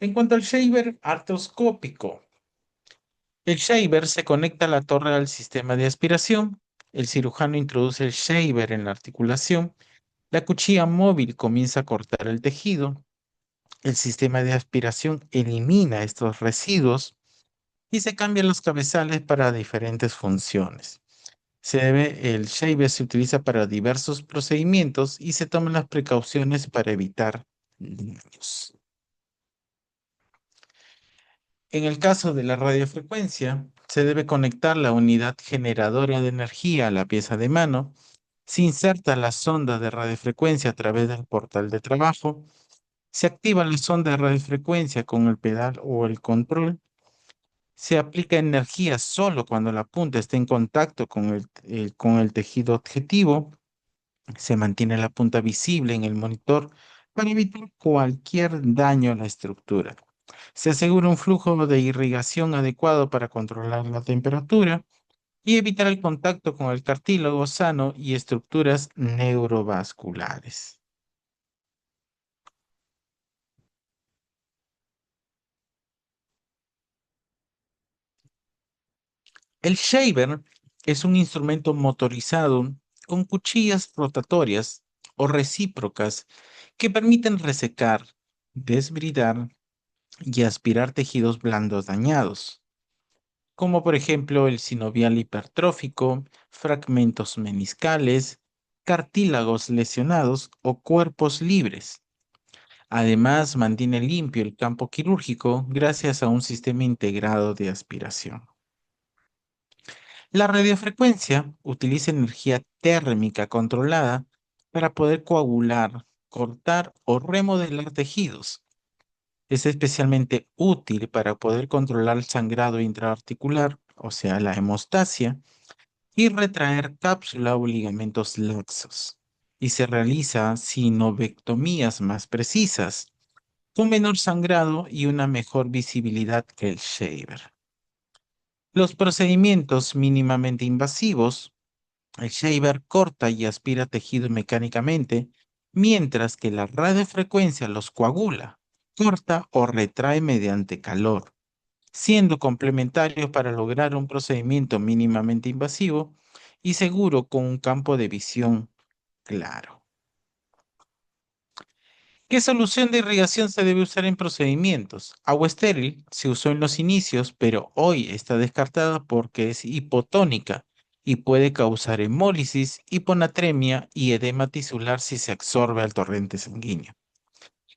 En cuanto al shaver artroscópico, el shaver se conecta a la torre al sistema de aspiración. El cirujano introduce el shaver en la articulación. La cuchilla móvil comienza a cortar el tejido. El sistema de aspiración elimina estos residuos y se cambian los cabezales para diferentes funciones. El shaver se utiliza para diversos procedimientos y se toman las precauciones para evitar daños. En el caso de la radiofrecuencia, se debe conectar la unidad generadora de energía a la pieza de mano. Se inserta la sonda de radiofrecuencia a través del portal de trabajo. Se activa la sonda de radiofrecuencia con el pedal o el control. Se aplica energía solo cuando la punta esté en contacto con el tejido objetivo. Se mantiene la punta visible en el monitor para evitar cualquier daño a la estructura. Se asegura un flujo de irrigación adecuado para controlar la temperatura y evitar el contacto con el cartílago sano y estructuras neurovasculares. El shaver es un instrumento motorizado con cuchillas rotatorias o recíprocas que permiten resecar, desbridar y aspirar tejidos blandos dañados, como por ejemplo el sinovial hipertrófico, fragmentos meniscales, cartílagos lesionados o cuerpos libres. Además, mantiene limpio el campo quirúrgico gracias a un sistema integrado de aspiración. La radiofrecuencia utiliza energía térmica controlada para poder coagular, cortar o remodelar tejidos. Es especialmente útil para poder controlar el sangrado intraarticular, o sea, la hemostasia, y retraer cápsula o ligamentos laxos. Y se realiza sinovectomías más precisas, con menor sangrado y una mejor visibilidad que el shaver. Los procedimientos mínimamente invasivos, el shaver corta y aspira tejido mecánicamente, mientras que la radiofrecuencia los coagula, corta o retrae mediante calor, siendo complementarios para lograr un procedimiento mínimamente invasivo y seguro con un campo de visión claro. ¿Qué solución de irrigación se debe usar en procedimientos? Agua estéril se usó en los inicios, pero hoy está descartada porque es hipotónica y puede causar hemólisis, hiponatremia y edema tisular si se absorbe al torrente sanguíneo.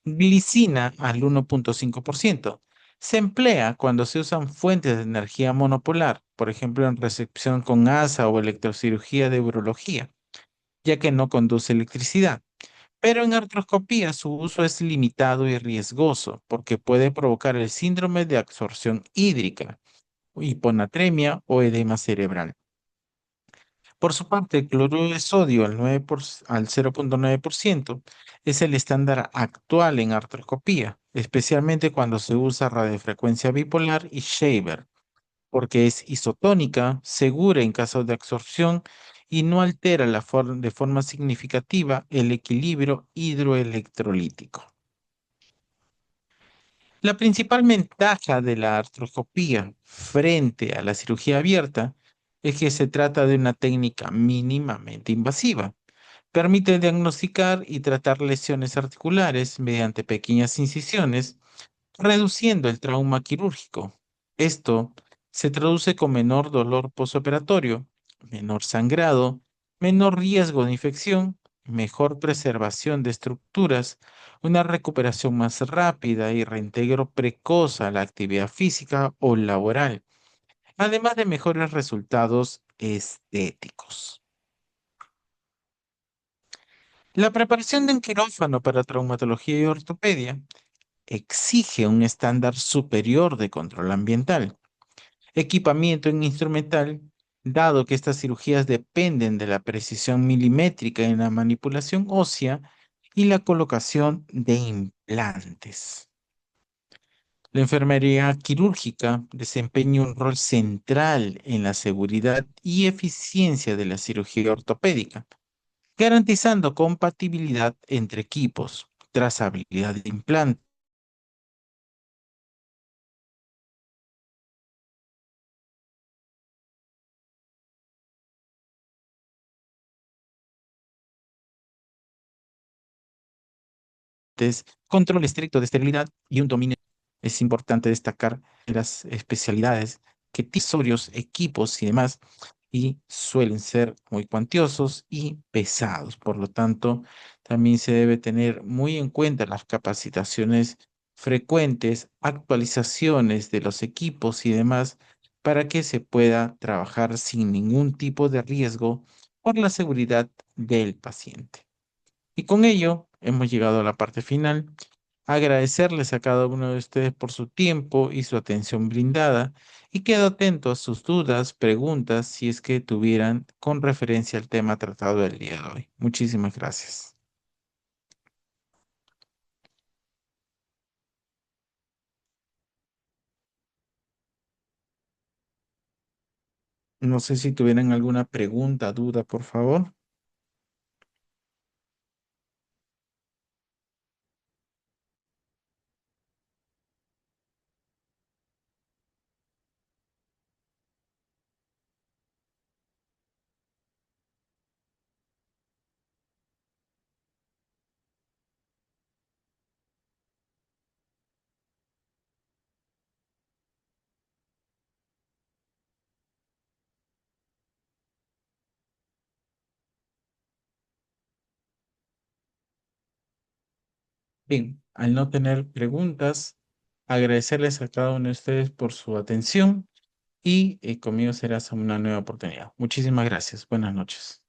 Glicina al 1,5%. Se emplea cuando se usan fuentes de energía monopolar, por ejemplo en resección con asa o electrocirugía de urología, ya que no conduce electricidad. Pero en artroscopía su uso es limitado y riesgoso porque puede provocar el síndrome de absorción hídrica, hiponatremia o edema cerebral. Por su parte, el cloruro de sodio al 0,9% es el estándar actual en artroscopía, especialmente cuando se usa radiofrecuencia bipolar y shaver, porque es isotónica, segura en caso de absorción y no altera de forma significativa el equilibrio hidroelectrolítico. La principal ventaja de la artroscopía frente a la cirugía abierta es que se trata de una técnica mínimamente invasiva. Permite diagnosticar y tratar lesiones articulares mediante pequeñas incisiones, reduciendo el trauma quirúrgico. Esto se traduce con menor dolor posoperatorio, menor sangrado, menor riesgo de infección, mejor preservación de estructuras, una recuperación más rápida y reintegro precoz a la actividad física o laboral, además de mejores resultados estéticos. La preparación de un quirófano para traumatología y ortopedia exige un estándar superior de control ambiental, equipamiento en instrumental, dado que estas cirugías dependen de la precisión milimétrica en la manipulación ósea y la colocación de implantes. La enfermería quirúrgica desempeña un rol central en la seguridad y eficiencia de la cirugía ortopédica, garantizando compatibilidad entre equipos, trazabilidad de implantes, control estricto de esterilidad y un dominio. Es importante destacar las especialidades, que accesorios, equipos y demás, y suelen ser muy cuantiosos y pesados. Por lo tanto, también se debe tener muy en cuenta las capacitaciones frecuentes, actualizaciones de los equipos y demás, para que se pueda trabajar sin ningún tipo de riesgo por la seguridad del paciente. Y con ello hemos llegado a la parte final. Agradecerles a cada uno de ustedes por su tiempo y su atención brindada y quedo atento a sus dudas, preguntas, si es que tuvieran con referencia al tema tratado del día de hoy. Muchísimas gracias. No sé si tuvieran alguna pregunta, duda, por favor. Bien, al no tener preguntas, agradecerles a cada uno de ustedes por su atención y conmigo será hasta una nueva oportunidad. Muchísimas gracias. Buenas noches.